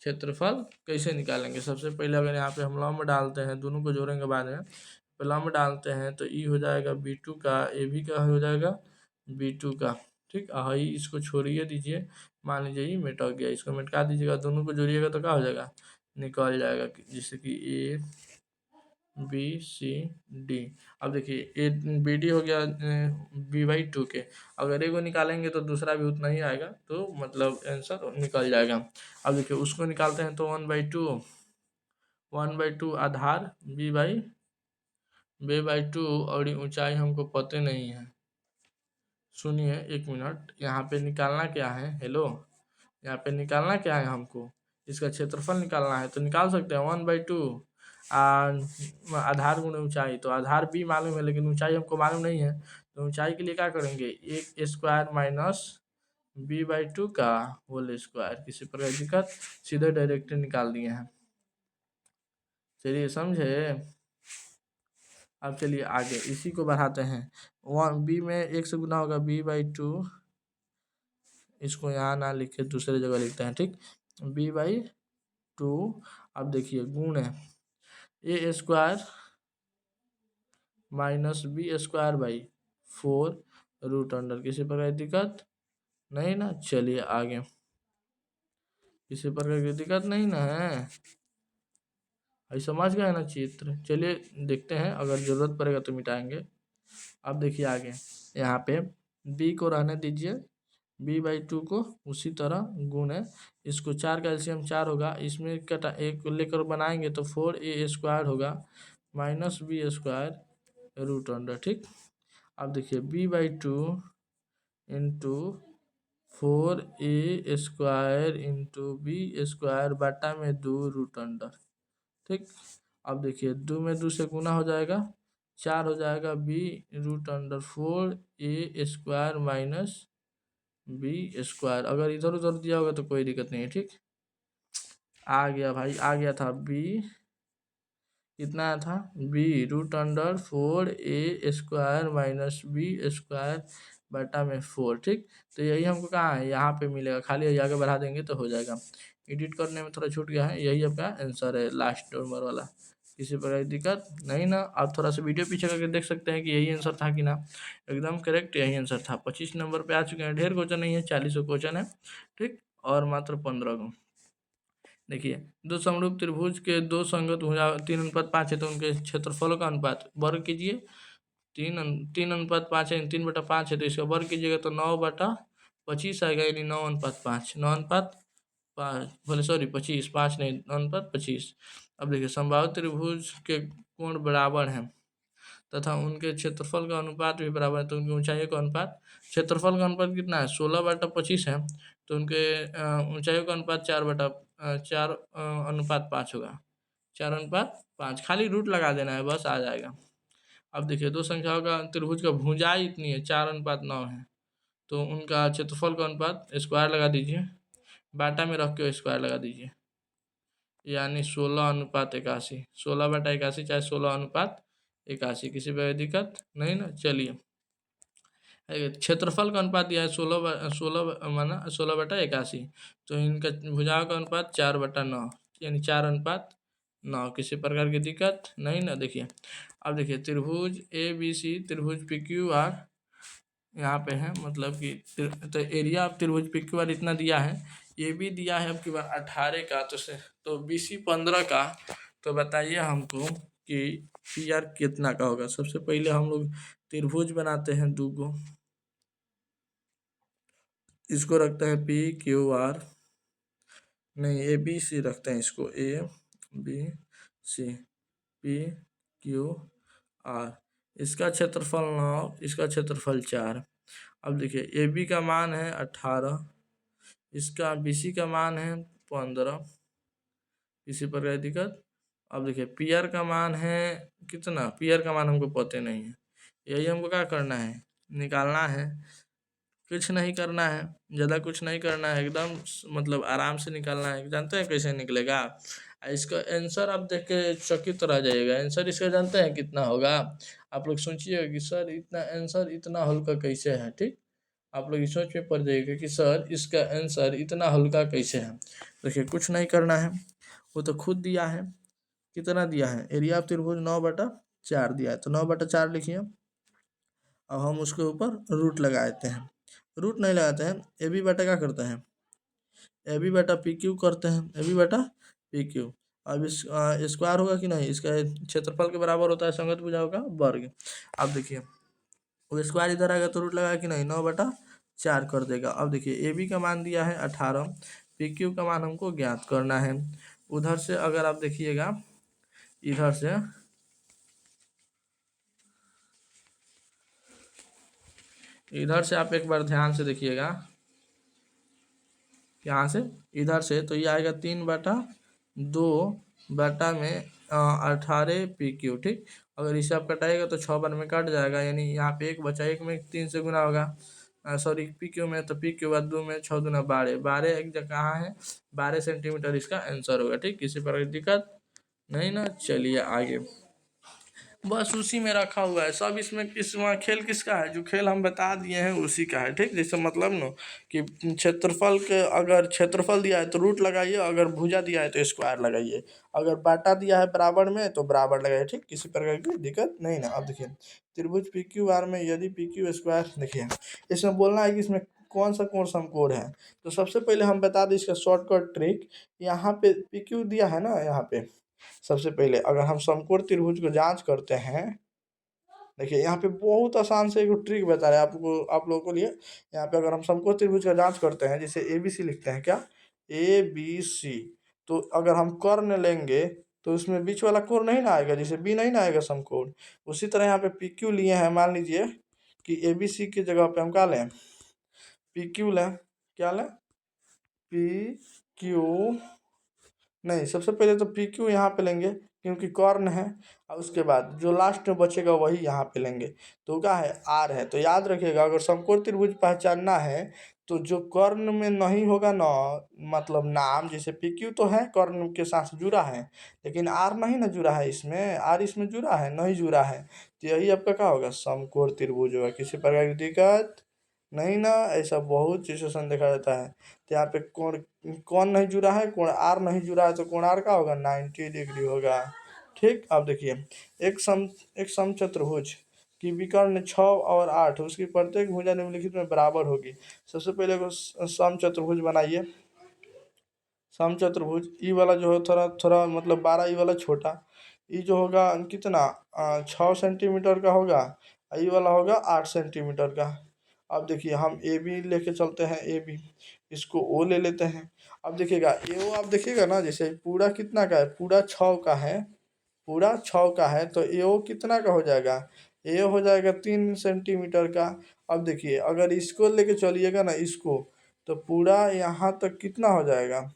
क्षेत्रफल कैसे निकालेंगे? सबसे पहले अगर यहाँ पे हम लंब डालते हैं, दोनों को जोड़ेंगे बाद में, तो लंब डालते हैं तो ई हो जाएगा B2 का, ए बी का हो जाएगा B2 का। ठीक, हाँ, इसको छोड़िए दीजिए, मान लीजिए ये मिट गया, इसको मिटा दीजिएगा, दोनों को जोड़िएगा तो क्या हो जाएगा, निकल जाएगा, जैसे कि ए बी सी डी। अब देखिए ए बी डी हो गया B/2 के, अगर एगो निकालेंगे तो दूसरा भी उतना ही आएगा, तो मतलब आंसर निकल जाएगा। अब देखिए उसको निकालते हैं तो 1/2 आधार B/2, और ऊंचाई हमको पता नहीं है। सुनिए 1 मिनट, यहाँ पे निकालना क्या है, हेलो, यहाँ पे निकालना क्या है, हमको इसका क्षेत्रफल निकालना है, तो निकाल सकते हैं 1/2 आधार गुणे ऊंचाई। तो आधार बी मालूम है, लेकिन ऊंचाई हमको मालूम नहीं है, तो ऊंचाई के लिए क्या करेंगे, 1² माइनस B/2 का होल स्क्वायर। किसी प्रकार की दिक्कत, सीधे डायरेक्ट निकाल दिए हैं। चलिए समझे। अब चलिए आगे इसी को बढ़ाते हैं। बी में 1 से गुना होगा B/2, इसको यहाँ ना लिखे दूसरे जगह लिखते हैं। ठीक, B/2। अब देखिए गुण है, A square minus B square by 4 root under. किसी प्रकार की दिक्कत नहीं ना? चलिए आगे। किसी प्रकार की दिक्कत नहीं ना है? अभी समझ गए ना चित्र? चलिए देखते हैं, अगर ज़रूरत पड़ेगा तो मिटाएंगे। अब देखिए आगे, यहाँ पे b को रहने दीजिए, b/2 को उसी तरह गुणे, इसको 4 का एलसीएम 4 होगा, इसमें कटा एक लेकर बनाएंगे तो 4a² होगा minus B square root under. ठीक, अब देखिए b/2 into 4a² into b² बटा में 2 रूट अंडर। ठीक, अब देखिए 2 में 2 से गुना हो जाएगा, 4 हो जाएगा b root under 4a² minus b²। अगर इधर उधर दिया होगा तो कोई दिक्कत नहीं है। ठीक, आ गया भाई, आ गया था b, कितना आया था b root under 4a² minus b² बटा में 4। ठीक, तो यही हमको कहाँ है, यहाँ पे मिलेगा, खाली यही आगे बढ़ा देंगे तो हो जाएगा। एडिट करने में थोड़ा छूट गया है, यही आपका आंसर है लास्ट नंबर वाला। किसी प्रकार की दिक्कत नहीं ना? आप थोड़ा सा वीडियो पीछे करके देख सकते हैं कि यही आंसर था कि ना। एकदम करेक्ट यही आंसर था। 25 नंबर पे आ चुके हैं, ढेर क्वेश्चन नहीं है, 40 क्वेश्चन है। ठीक, और मात्र 15 को। देखिए, दो समरूप त्रिभुज के दो संगत भुजा 3:5 है तो उनके क्षेत्रफलों का अनुपात वर्ग कीजिए। 3:5 है, 3/5 है तो इसका वर्ग कीजिएगा तो 9/25 आएगा, यानी 9:5। 9:5 बोले, सॉरी 25, 5 नहीं, 9:25। अब देखिए, समबाहु त्रिभुज के कोण बराबर हैं तथा उनके क्षेत्रफल का अनुपात भी बराबर है, तो उनकी ऊंचाइयों का अनुपात, क्षेत्रफल का अनुपात कितना है 16/25 है, तो उनके ऊंचाइयों का अनुपात 4/5 होगा। 4:5, खाली रूट लगा देना है बस, आ जाएगा। अब देखिए, दो संख्याओं का त्रिभुज का भुजाई इतनी है 4:9 है, तो उनका क्षेत्रफल का अनुपात स्क्वायर लगा दीजिए, बाटा में रख के स्क्वायर लगा दीजिए, यानी 16:81। 16/81 चाहे 16:81, किसी पर दिक्कत नहीं ना? चलिए, क्षेत्रफल का अनुपात दिया है 16 माना 16/81, तो इनका भुजाओं का अनुपात 4/9, यानी 4:9। किसी प्रकार की दिक्कत नहीं ना? देखिए, अब देखिए, त्रिभुज ABC, त्रिभुज PQR यहाँ पे है, मतलब कि तो एरिया ऑफ त्रिभुज PQR इतना दिया है, ये भी दिया है आपकी बार 18 का, तो BC 15 का। तो बताइए हमको कि PR कितना का होगा। सबसे पहले हम लोग त्रिभुज बनाते हैं दो गो, इसको रखते हैं PQR, नहीं ABC रखते हैं, इसको ABC PQR। इसका क्षेत्रफल 9, इसका क्षेत्रफल 4। अब देखिए, AB का मान है 18, इसका BC का मान है 15, इसी पर है दिक्कत। अब देखिए, PR का मान है कितना, PR का मान हमको पता नहीं है, यही हमको क्या करना है, निकालना है। कुछ नहीं करना है, ज़्यादा कुछ नहीं करना है, एकदम मतलब आराम से निकालना है। जानते हैं कैसे निकलेगा? इसका आंसर आप देख के चकित रह जाइएगा। आंसर इसका जानते हैं कितना होगा? आप लोग सोचिएगा कि सर इतना आंसर इतना हल्का कैसे है। ठीक, आप लोग इस सोच में पड़ जाइएगा कि सर इसका आंसर इतना हल्का कैसे है। देखिए, कुछ नहीं करना है, वो तो खुद दिया है। कितना दिया है? एरिया ऑफ त्रिभुज 9/4 दिया है, तो 9/4 लिखिए। अब हम उसके ऊपर रूट लगाते हैं, रूट नहीं लगाते हैं, ए बी बटा क्या करते हैं, ए बी बटा पी क्यू करते हैं, ए बी बटा पी क्यू। अब इस स्क्वायर होगा कि नहीं, इसका क्षेत्रफल के बराबर होता है संगत भुजाओं का वर्ग। अब देखिए, वो स्क्वायर इधर आएगा तो रूट लगा कि नहीं, 9/4 कर देगा। अब देखिए, ए बी का मान दिया है 18, पी क्यू का मान हमको ज्ञात करना है। उधर से अगर आप देखिएगा, इधर से आप एक बार ध्यान से देखिएगा, यहाँ से इधर से, तो ये आएगा 3/2 बटा में 18 PQ। ठीक, अगर इसे आप कटाएगा तो 6 बार में कट जाएगा, यानी यहाँ पे 1 बचा, 1 में 3 से गुना होगा, सॉरी PQ में, तो PQ बाद 2 में 6 दूना 12, 12 एक जगह कहाँ है, 12 सेंटीमीटर इसका आंसर होगा। ठीक, किसी प्रकार की दिक्कत नहीं ना? चलिए आगे। बस उसी में रखा हुआ है सब। इसमें खेल किसका है, जो खेल हम बता दिए हैं उसी का है। ठीक, जैसे मतलब न कि क्षेत्रफल के अगर क्षेत्रफल दिया है तो रूट लगाइए, अगर भुजा दिया है तो स्क्वायर लगाइए, अगर बाटा दिया है बराबर में तो बराबर लगाइए। ठीक, किसी प्रकार की दिक्कत नहीं ना। अब देखिए त्रिभुज पी क्यू आर में यदि पी क्यू स्क्वायर, देखिए इसमें बोलना है कि इसमें कौन सा कोण समकोण है। तो सबसे पहले हम बता दें इसका शॉर्टकट ट्रिक। यहाँ पे पी क्यू दिया है ना, यहाँ पे सबसे पहले अगर हम समकोण त्रिभुज को जांच करते हैं, देखिए यहाँ पे बहुत आसान से एक ट्रिक बता रहे हैं आपको, आप लोगों को लिए। यहाँ पे अगर हम समकोण त्रिभुज का जांच करते हैं, जैसे ए बी सी लिखते हैं, क्या ए बी सी, तो अगर हम कर्ण लेंगे तो उसमें बीच वाला कोण नहीं ना आएगा, जैसे बी नहीं ना आएगा समकोण। उसी तरह यहाँ पे पी क्यू लिए हैं, मान लीजिए कि ए बी सी की जगह पे हम क्या लें, पी क्यू लें। क्या लें, पी क्यू, नहीं सबसे पहले तो पी क्यू यहाँ पे लेंगे क्योंकि कर्ण है, और उसके बाद जो लास्ट में बचेगा वही यहाँ पे लेंगे, तो क्या है आर है। तो याद रखिएगा अगर समकोण त्रिभुज पहचानना है तो जो कर्ण में नहीं होगा ना, मतलब नाम, जैसे पी क्यू तो है कर्ण के साथ जुड़ा है, लेकिन आर नहीं ना जुड़ा है, इसमें आर इसमें जुड़ा है नहीं, जुड़ा है, तो यही आपका क्या होगा समकोण त्रिभुज होगा। किसी प्रकार की दिक्कत नहीं ना, ऐसा बहुत सिचुएशन देखा जाता है। तो यहाँ पे कोण कौन नहीं जुड़ा है, कोण आर नहीं जुड़ा है, तो कोण आर का होगा 90 डिग्री होगा। ठीक, अब देखिए एक समचतुर्भुज की विकर्ण 6 और 8, उसकी प्रत्येक भुजा निम्नलिखित में बराबर होगी। सबसे पहले को समचतुर्भुज बनाइए। समचतुर्भुज ई वाला जो है थोड़ा थोड़ा मतलब 12, ई वाला छोटा, ई जो होगा कितना 6 सेंटीमीटर का होगा, ई वाला होगा 8 सेंटीमीटर का। अब देखिए हम ए बी लेके चलते हैं, ए बी, इसको ओ ले लेते हैं। अब देखिएगा ए ओ, आप देखिएगा ना जैसे पूरा कितना का है, पूरा 6 का है, पूरा 6 का है, तो ए ओ कितना का हो जाएगा, ए हो जाएगा 3 सेंटीमीटर का। अब देखिए अगर इसको लेके चलिएगा ना, इसको, तो पूरा यहाँ तक कितना हो जाएगा,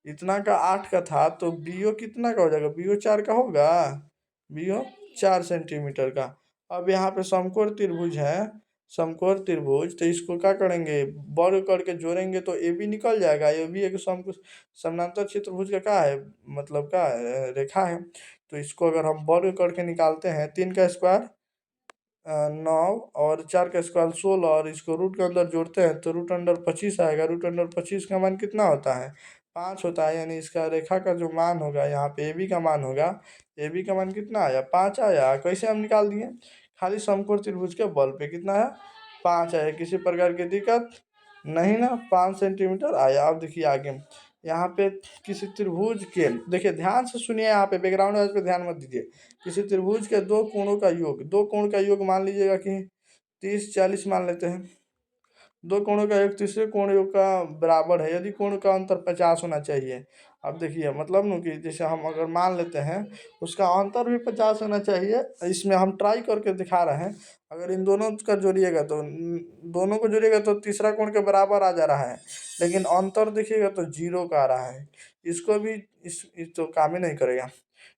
इतना का 8 का था, तो बीओ कितना का हो जाएगा, बीओ 4 का होगा, बीओ 4 सेंटीमीटर का। अब यहाँ पे समकोण त्रिभुज है, समकोण त्रिभुज, तो इसको क्या करेंगे, वर्ग करके जोड़ेंगे तो ए बी निकल जाएगा। ए बी एक समानांतर चतुर्भुज का क्या है, मतलब क्या है, रेखा है। तो इसको अगर हम वर्ग करके निकालते हैं, 3 का स्क्वायर 9 और 4 का स्क्वायर 16, और इसको रूट के अंदर जोड़ते हैं तो रूट अंडर 25 आएगा। रूट अंडर 25 का मान कितना होता है, 5 होता है। यानी इसका रेखा का जो मान होगा, यहाँ पे ए बी का मान होगा, ए बी का मान कितना आया, 5 आया। कैसे हम निकाल दिए, खाली समकोण त्रिभुज के बल पे कितना है, 5 आया। किसी प्रकार की दिक्कत नहीं ना, 5 सेंटीमीटर आया। अब देखिए आगे यहाँ पे किसी त्रिभुज के, देखिए ध्यान से सुनिए, यहाँ पे बैकग्राउंड नॉइज पे ध्यान मत दीजिए। किसी त्रिभुज के दो कोणों का योग, दो कोण का योग मान लीजिएगा कि 30 40 मान लेते हैं। दो कोणों का योग तीसरे कोण योग का बराबर है यदि कोण का अंतर 50 होना चाहिए। अब देखिए मतलब न कि जैसे हम अगर मान लेते हैं उसका अंतर भी 50 होना चाहिए। इसमें हम ट्राई करके दिखा रहे हैं, अगर इन दोनों का जोड़िएगा तो दोनों को जोड़िएगा तो तीसरा कोण के बराबर आ जा रहा है, लेकिन अंतर देखिएगा तो 0 का आ रहा है। इसको भी इस तो काम ही नहीं करेगा।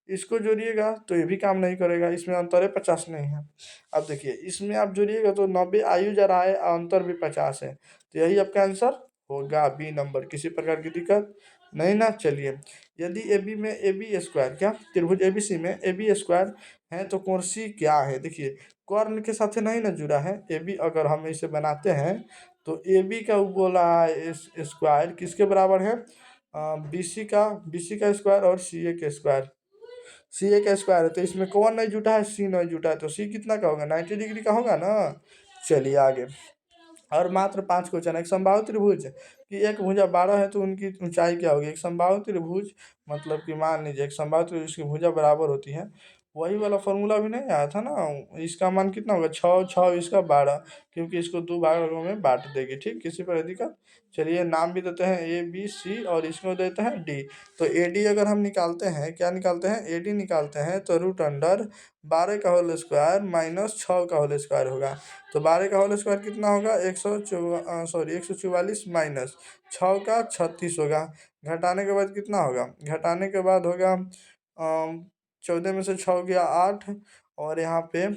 इसको जोड़िएगा तो ये भी काम नहीं करेगा, इसमें अंतर है 50 नहीं है। अब देखिए इसमें आप जोड़िएगा तो 90 आयु जा रहा है, अंतर भी 50 है, तो यही आपका आंसर होगा बी नंबर। किसी प्रकार की दिक्कत नहीं ना। चलिए यदि ए बी में ए बी स्क्वायर, क्या त्रिभुज ए बी सी में ए बी स्क्वायर है तो कोण सी क्या है, देखिए कर्ण के साथ नहीं ना जुड़ा है। ए बी अगर हम इसे बनाते हैं तो ए बी का बोला है स्क्वायर किसके बराबर है, बी सी का स्क्वायर और सी ए के स्क्वायर। सी ए का स्क्वायर है तो इसमें कौन नहीं जुटा है, सी नहीं जुटा है, तो सी कितना का होगा 90 डिग्री का होगा ना। चलिए आगे, और मात्र 5 क्वेश्चन। एक समबाहु त्रिभुज की एक भुजा 12 है तो उनकी ऊंचाई क्या होगी। एक समबाहु त्रिभुज मतलब कि मान लीजिए एक समबाहु त्रिभुज की भुजा बराबर होती है, वही वाला फॉर्मूला भी नहीं आया था ना। इसका मान कितना होगा 6 6 इसका 12, क्योंकि इसको दो भागों में बांट देगी। ठीक, किसी पर अधिकार। चलिए नाम भी देते हैं ए बी सी और इसको देते हैं डी। तो ए डी अगर हम निकालते हैं, क्या निकालते हैं, ए डी निकालते हैं तो रूट अंडर 12 का होल स्क्वायर माइनस 6 का होल स्क्वायर होगा। तो 12 का होल स्क्वायर कितना होगा 144 माइनस 6 का 36 होगा। घटाने के बाद कितना होगा, घटाने के बाद होगा 14 में से 6 गया 8, और यहाँ पे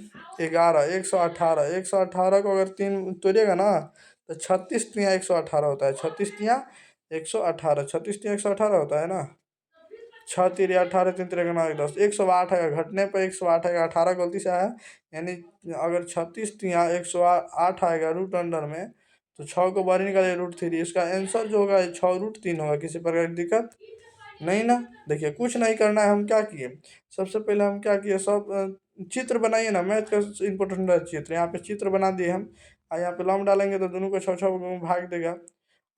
11, 118, 118 को अगर 3 तोड़िएगा ना तो 36 तिया 118 होता है। 36 तिया 118, 36 तिया 118 होता है ना। छः तिरिया 18, 3 तिरिया 9 10, 108 आएगा, घटने पर 108 आएगा, 18 गलती से आया, यानी अगर 36 यहाँ 108 आएगा रूट अंडर में, तो 6 को बाहर निकालिए √3, इसका आंसर जो होगा 6√3 होगा। किसी प्रकार की दिक्कत नहीं ना। देखिए कुछ नहीं करना है, हम क्या किए, सबसे पहले हम क्या किए, सब चित्र बनाइए ना, मैथ का इंपॉर्टेंट है चित्र। यहाँ पे चित्र बना दिए हम, और यहाँ पे लॉन्ग डालेंगे तो दोनों को 6 में भाग देगा।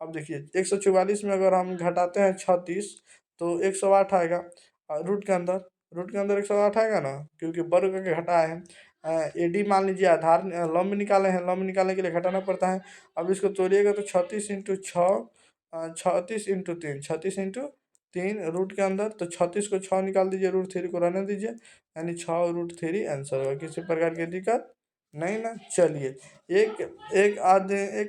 अब देखिए 144 में अगर हम घटाते हैं 36 तो 108 आएगा, और रूट के अंदर 108 आएगा ना, क्योंकि वर्ग के घटाए हैं। एडी मान लीजिए आधार लंब निकाले हैं, लंब निकालने के लिए घटाना पड़ता है। अब इसको तोड़िएगा तो 36 × 6, 36 × 3, 36 × 3 रूट के अंदर, तो 36 को 6 निकाल दीजिए, √3 को रहने दीजिए, यानी 6√3 आंसर होगा। किसी प्रकार की दिक्कत नहीं ना। चलिए एक एक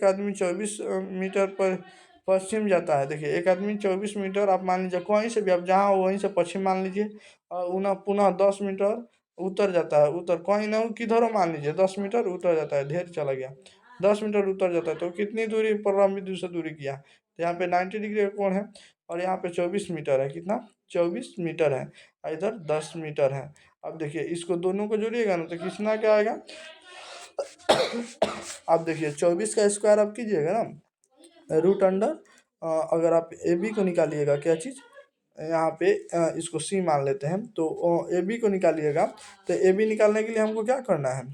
आदमी 24 मीटर पर पश्चिम जाता है। देखिए एक आदमी 24 मीटर, आप मान लीजिए कहीं से भी, आप जहाँ हो वहीं से पश्चिम मान लीजिए, और पुनः 10 मीटर उत्तर जाता है, उत्तर कहीं ना हो, किधर हो मान लीजिए 10 मीटर उत्तर जाता है, ढेर चला गया, 10 मीटर उत्तर जाता है, तो कितनी दूरी परम बिंदु से दूरी किया, तो यहाँ पे 90 डिग्री का कोण है, और यहाँ पे 24 मीटर है, कितना 24 मीटर है, और इधर 10 मीटर है। अब देखिए इसको दोनों को जोड़िएगा ना, तो कितना क्या आएगा, आप देखिए 24 का स्क्वायर आप कीजिएगा ना, रूट अंडर, अगर आप ए बी को निकालिएगा, क्या चीज़ यहाँ पे इसको सी मान लेते हैं, तो ए बी को निकालिएगा, तो ए बी निकालने के लिए हमको क्या करना है,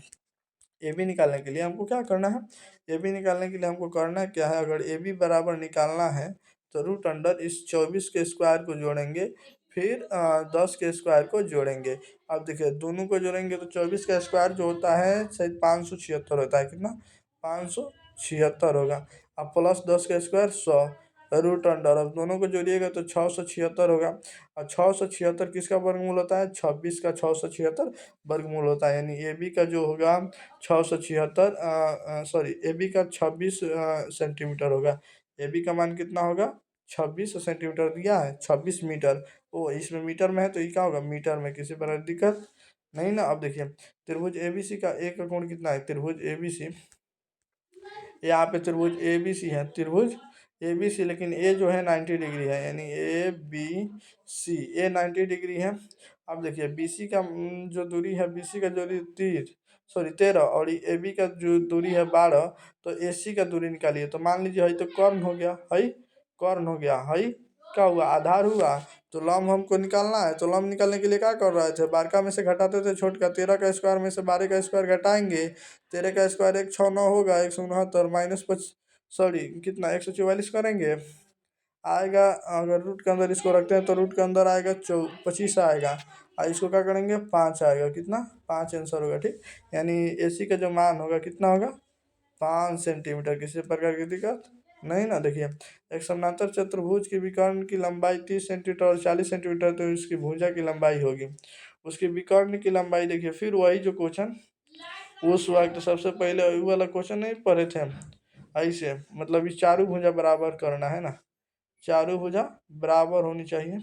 ए बी निकालने के लिए हमको क्या करना है, ए बी निकालने के लिए हमको करना क्या है, अगर ए बी बराबर निकालना है तो रूट अंडर इस 24 के स्क्वायर को जोड़ेंगे, फिर 10 के स्क्वायर को जोड़ेंगे। अब देखिए दोनों को जोड़ेंगे तो 24 का स्क्वायर जो होता है शायद 576 होता है, कितना 576 होगा, अब प्लस 10 का स्क्वायर 100 रूट अंडर, अब दोनों को जोड़िएगा तो 676 होगा, और 676 किसका वर्गमूल होता है, 26 का 676 वर्गमूल होता है, यानी ए बी का जो होगा 676, सॉरी ए बी का 26 सेंटीमीटर होगा। ए बी का मान कितना होगा, 26 सेंटीमीटर दिया है, 26 मीटर, ओ इसमें मीटर में है तो ये क्या होगा मीटर में। किसी प्रकार की दिक्कत नहीं ना। अब देखिए त्रिभुज ए बी सी का एक का कोण कितना है, त्रिभुज ए बी सी, यहाँ पे त्रिभुज ए बी सी है, त्रिभुज ए बी सी, लेकिन ए जो है 90 डिग्री है, यानी ए बी सी, ए 90 डिग्री है। अब देखिए बी सी का जो दूरी है, बी सी का दूरी 13, और ए बी का जो दूरी है 12, तो ए सी का दूरी निकालिए, तो मान लीजिए है तो कर्ण हो गया, है कर्ण हो गया, है क्या हुआ, आधार हुआ, तो लंब हमको निकालना है, तो लंब निकालने के लिए क्या कर रहे थे, बारका में से घटाते थे छोटका, 13 का स्क्वायर में से 12 का स्क्वायर घटाएंगे, 13 का स्क्वायर 169 होगा, 169 माइनस 5, सॉरी कितना 144 करेंगे, आएगा, अगर रूट के अंदर इसको रखते हैं तो रूट के अंदर आएगा 25 आएगा, और इसको क्या करेंगे 5 आएगा, कितना 5 आंसर होगा, ठीक, यानी ए सी का जो मान होगा कितना होगा 5 सेंटीमीटर। किसी प्रकार की दिक्कत नहीं ना। देखिए एक समानांतर चतुर्भुज की विकर्ण की लंबाई 30 सेंटीमीटर और 40 सेंटीमीटर, तो इसकी भुजा की लंबाई होगी, उसकी विकर्ण की लंबाई। देखिए फिर वही जो क्वेश्चन उस वक्त सबसे पहले वही वाला क्वेश्चन नहीं पढ़े थे हम, ऐसे मतलब ये चारों भुजा बराबर करना है ना, चारों भुजा बराबर होनी चाहिए।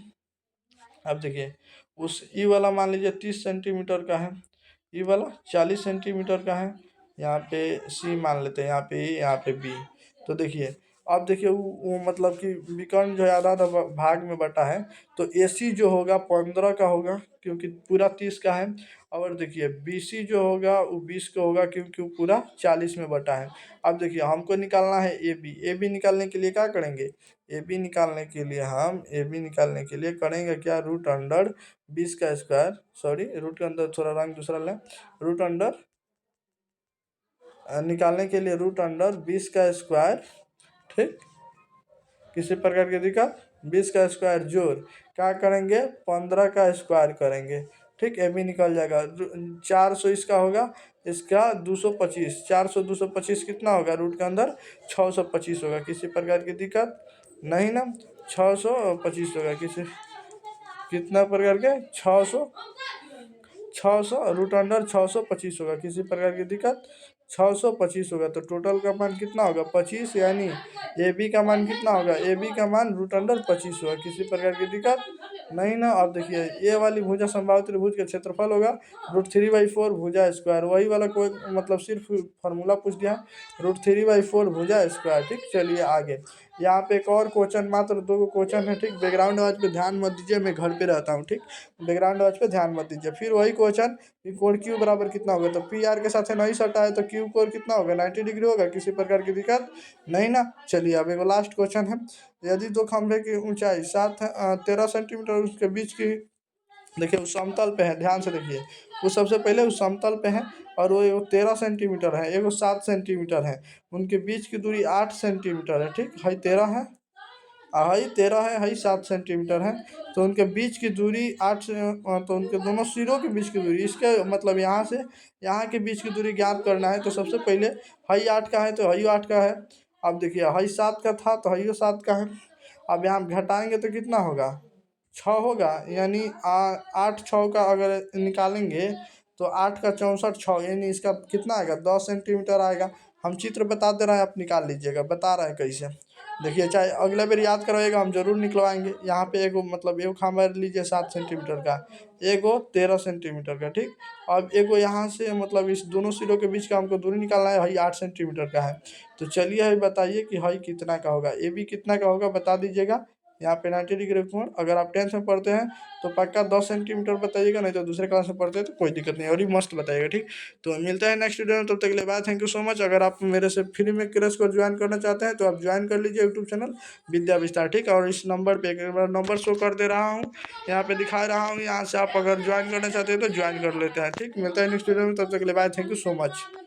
अब देखिए उस ई वाला मान लीजिए 30 सेंटीमीटर का है, ई वाला 40 सेंटीमीटर का है, यहाँ पे सी मान लेते हैं, यहाँ पे ए यहाँ पे बी, तो देखिए अब देखिए वो मतलब कि विकर्ण जो है आधा आधा भाग में बटा है, तो ए सी जो होगा 15 का होगा क्योंकि पूरा 30 का है, और देखिए बी सी जो होगा वो 20 का होगा क्योंकि वो पूरा 40 में बटा है। अब देखिए हमको निकालना है ए बी, ए बी निकालने के लिए क्या करेंगे, ए बी निकालने के लिए हम ए बी निकालने के लिए करेंगे क्या, रूट अंडर 20 का स्क्वायर, सॉरी रूट के अंदर थोड़ा रंग दूसरा लें, रूट अंडर निकालने के लिए रूट अंडर 20 का स्क्वायर, ठीक, किसी प्रकार की दिक्कत, 20 का स्क्वायर जोड़ क्या करेंगे 15 का स्क्वायर करेंगे, ठीक, ए बी निकल जाएगा, 400 इसका होगा, इसका 225, 400 225 कितना होगा, रूट के अंदर 625 होगा। किसी प्रकार की दिक्कत नहीं ना, 625 होगा, किसी कितना प्रकार के 600 रूट अंडर 625 होगा। किसी प्रकार की दिक्कत 625 होगा, तो टोटल का मान कितना होगा 25, यानी ए बी का मान कितना होगा, ए बी का मान रूट अंडर 25 होगा। किसी प्रकार की दिक्कत नहीं ना। अब देखिए ए वाली भुजा समबाहु त्रिभुज का क्षेत्रफल होगा √3/4 भुजा स्क्वायर, वही वाला कोई मतलब सिर्फ फार्मूला पूछ दिया, √3/4 भुजा स्क्वायर, ठीक। चलिए आगे यहाँ पे एक और क्वेश्चन, मात्र 2 क्वेश्चन है, ठीक। बैकग्राउंड आवाज पे ध्यान मत दीजिए, मैं घर पे रहता हूँ, ठीक। बैकग्राउंड आवाज पे ध्यान मत दीजिए। फिर वही क्वेश्चन कि कोण क्यू बराबर कितना होगा, तो पी आर के साथ से नहीं सटा है तो क्यू कोण कितना होगा, 90 डिग्री होगा। किसी प्रकार की दिक्कत नहीं ना। चलिए अब एक लास्ट क्वेश्चन है। यदि दो खंभे की ऊंचाई 13 सेंटीमीटर, उसके बीच की, देखिए उस समतल पे है, ध्यान से देखिए, वो सबसे पहले उस समतल पे है और वो 13 सेंटीमीटर है, एगो 7 सेंटीमीटर है, उनके बीच की दूरी 8 सेंटीमीटर है, ठीक। हाई 13 है, हाई 13 है, हाई 7 सेंटीमीटर है, तो उनके बीच की दूरी 8 से, तो उनके दोनों सिरों के बीच की दूरी, इसके मतलब यहाँ से यहाँ के बीच की दूरी ज्ञात करना है। तो सबसे पहले हाई 8 का है तो हाई 8 का है। अब देखिए हाई 7 का था तो हाई 7 का है। अब यहाँ घटाएंगे तो कितना होगा, 6 होगा, यानी 8 6 का अगर निकालेंगे तो 8 का 64 6, यानी इसका कितना आएगा, 10 सेंटीमीटर आएगा। हम चित्र बता दे रहे हैं, आप निकाल लीजिएगा, बता रहे हैं कैसे। देखिए चाहे अगले बार याद करवाइएगा, हम जरूर निकलवाएंगे। यहाँ पे एगो मतलब एगो खामा लीजिए 7 सेंटीमीटर का, एगो 13 सेंटीमीटर का, ठीक। अब एगो यहाँ से मतलब इस दोनों सिरों के बीच का हमको दूरी निकालना है, हाई 8 सेंटीमीटर का है। तो चलिए हाई बताइए कि हाई कितना का होगा, ए बी कितना का होगा, बता दीजिएगा। यहाँ पे 90 डिग्री कोण, अगर आप 10th में पढ़ते हैं तो पक्का 10 सेंटीमीटर बताइएगा, नहीं तो दूसरे क्लास में पढ़ते हैं तो कोई दिक्कत नहीं, और ही मस्त बताइएगा, ठीक। तो मिलते हैं नेक्स्ट वीडियो में, तब तक के लिए bye, thank you so much. अगर आप मेरे से फ्री में क्रश को ज्वाइन करना चाहते हैं तो आप ज्वाइन कर लीजिए यूट्यूब चैनल विद्या विस्तार, ठीक। और इस नंबर पे एक बार नंबर शो कर दे रहा हूँ, यहाँ पे दिखा रहा हूँ, यहाँ से आप अगर ज्वाइन करना चाहते हैं तो ज्वाइन कर लेते हैं, ठीक। मिलता है नेक्स्ट वीडियो में, तब तक के लिए bye, thank you so much.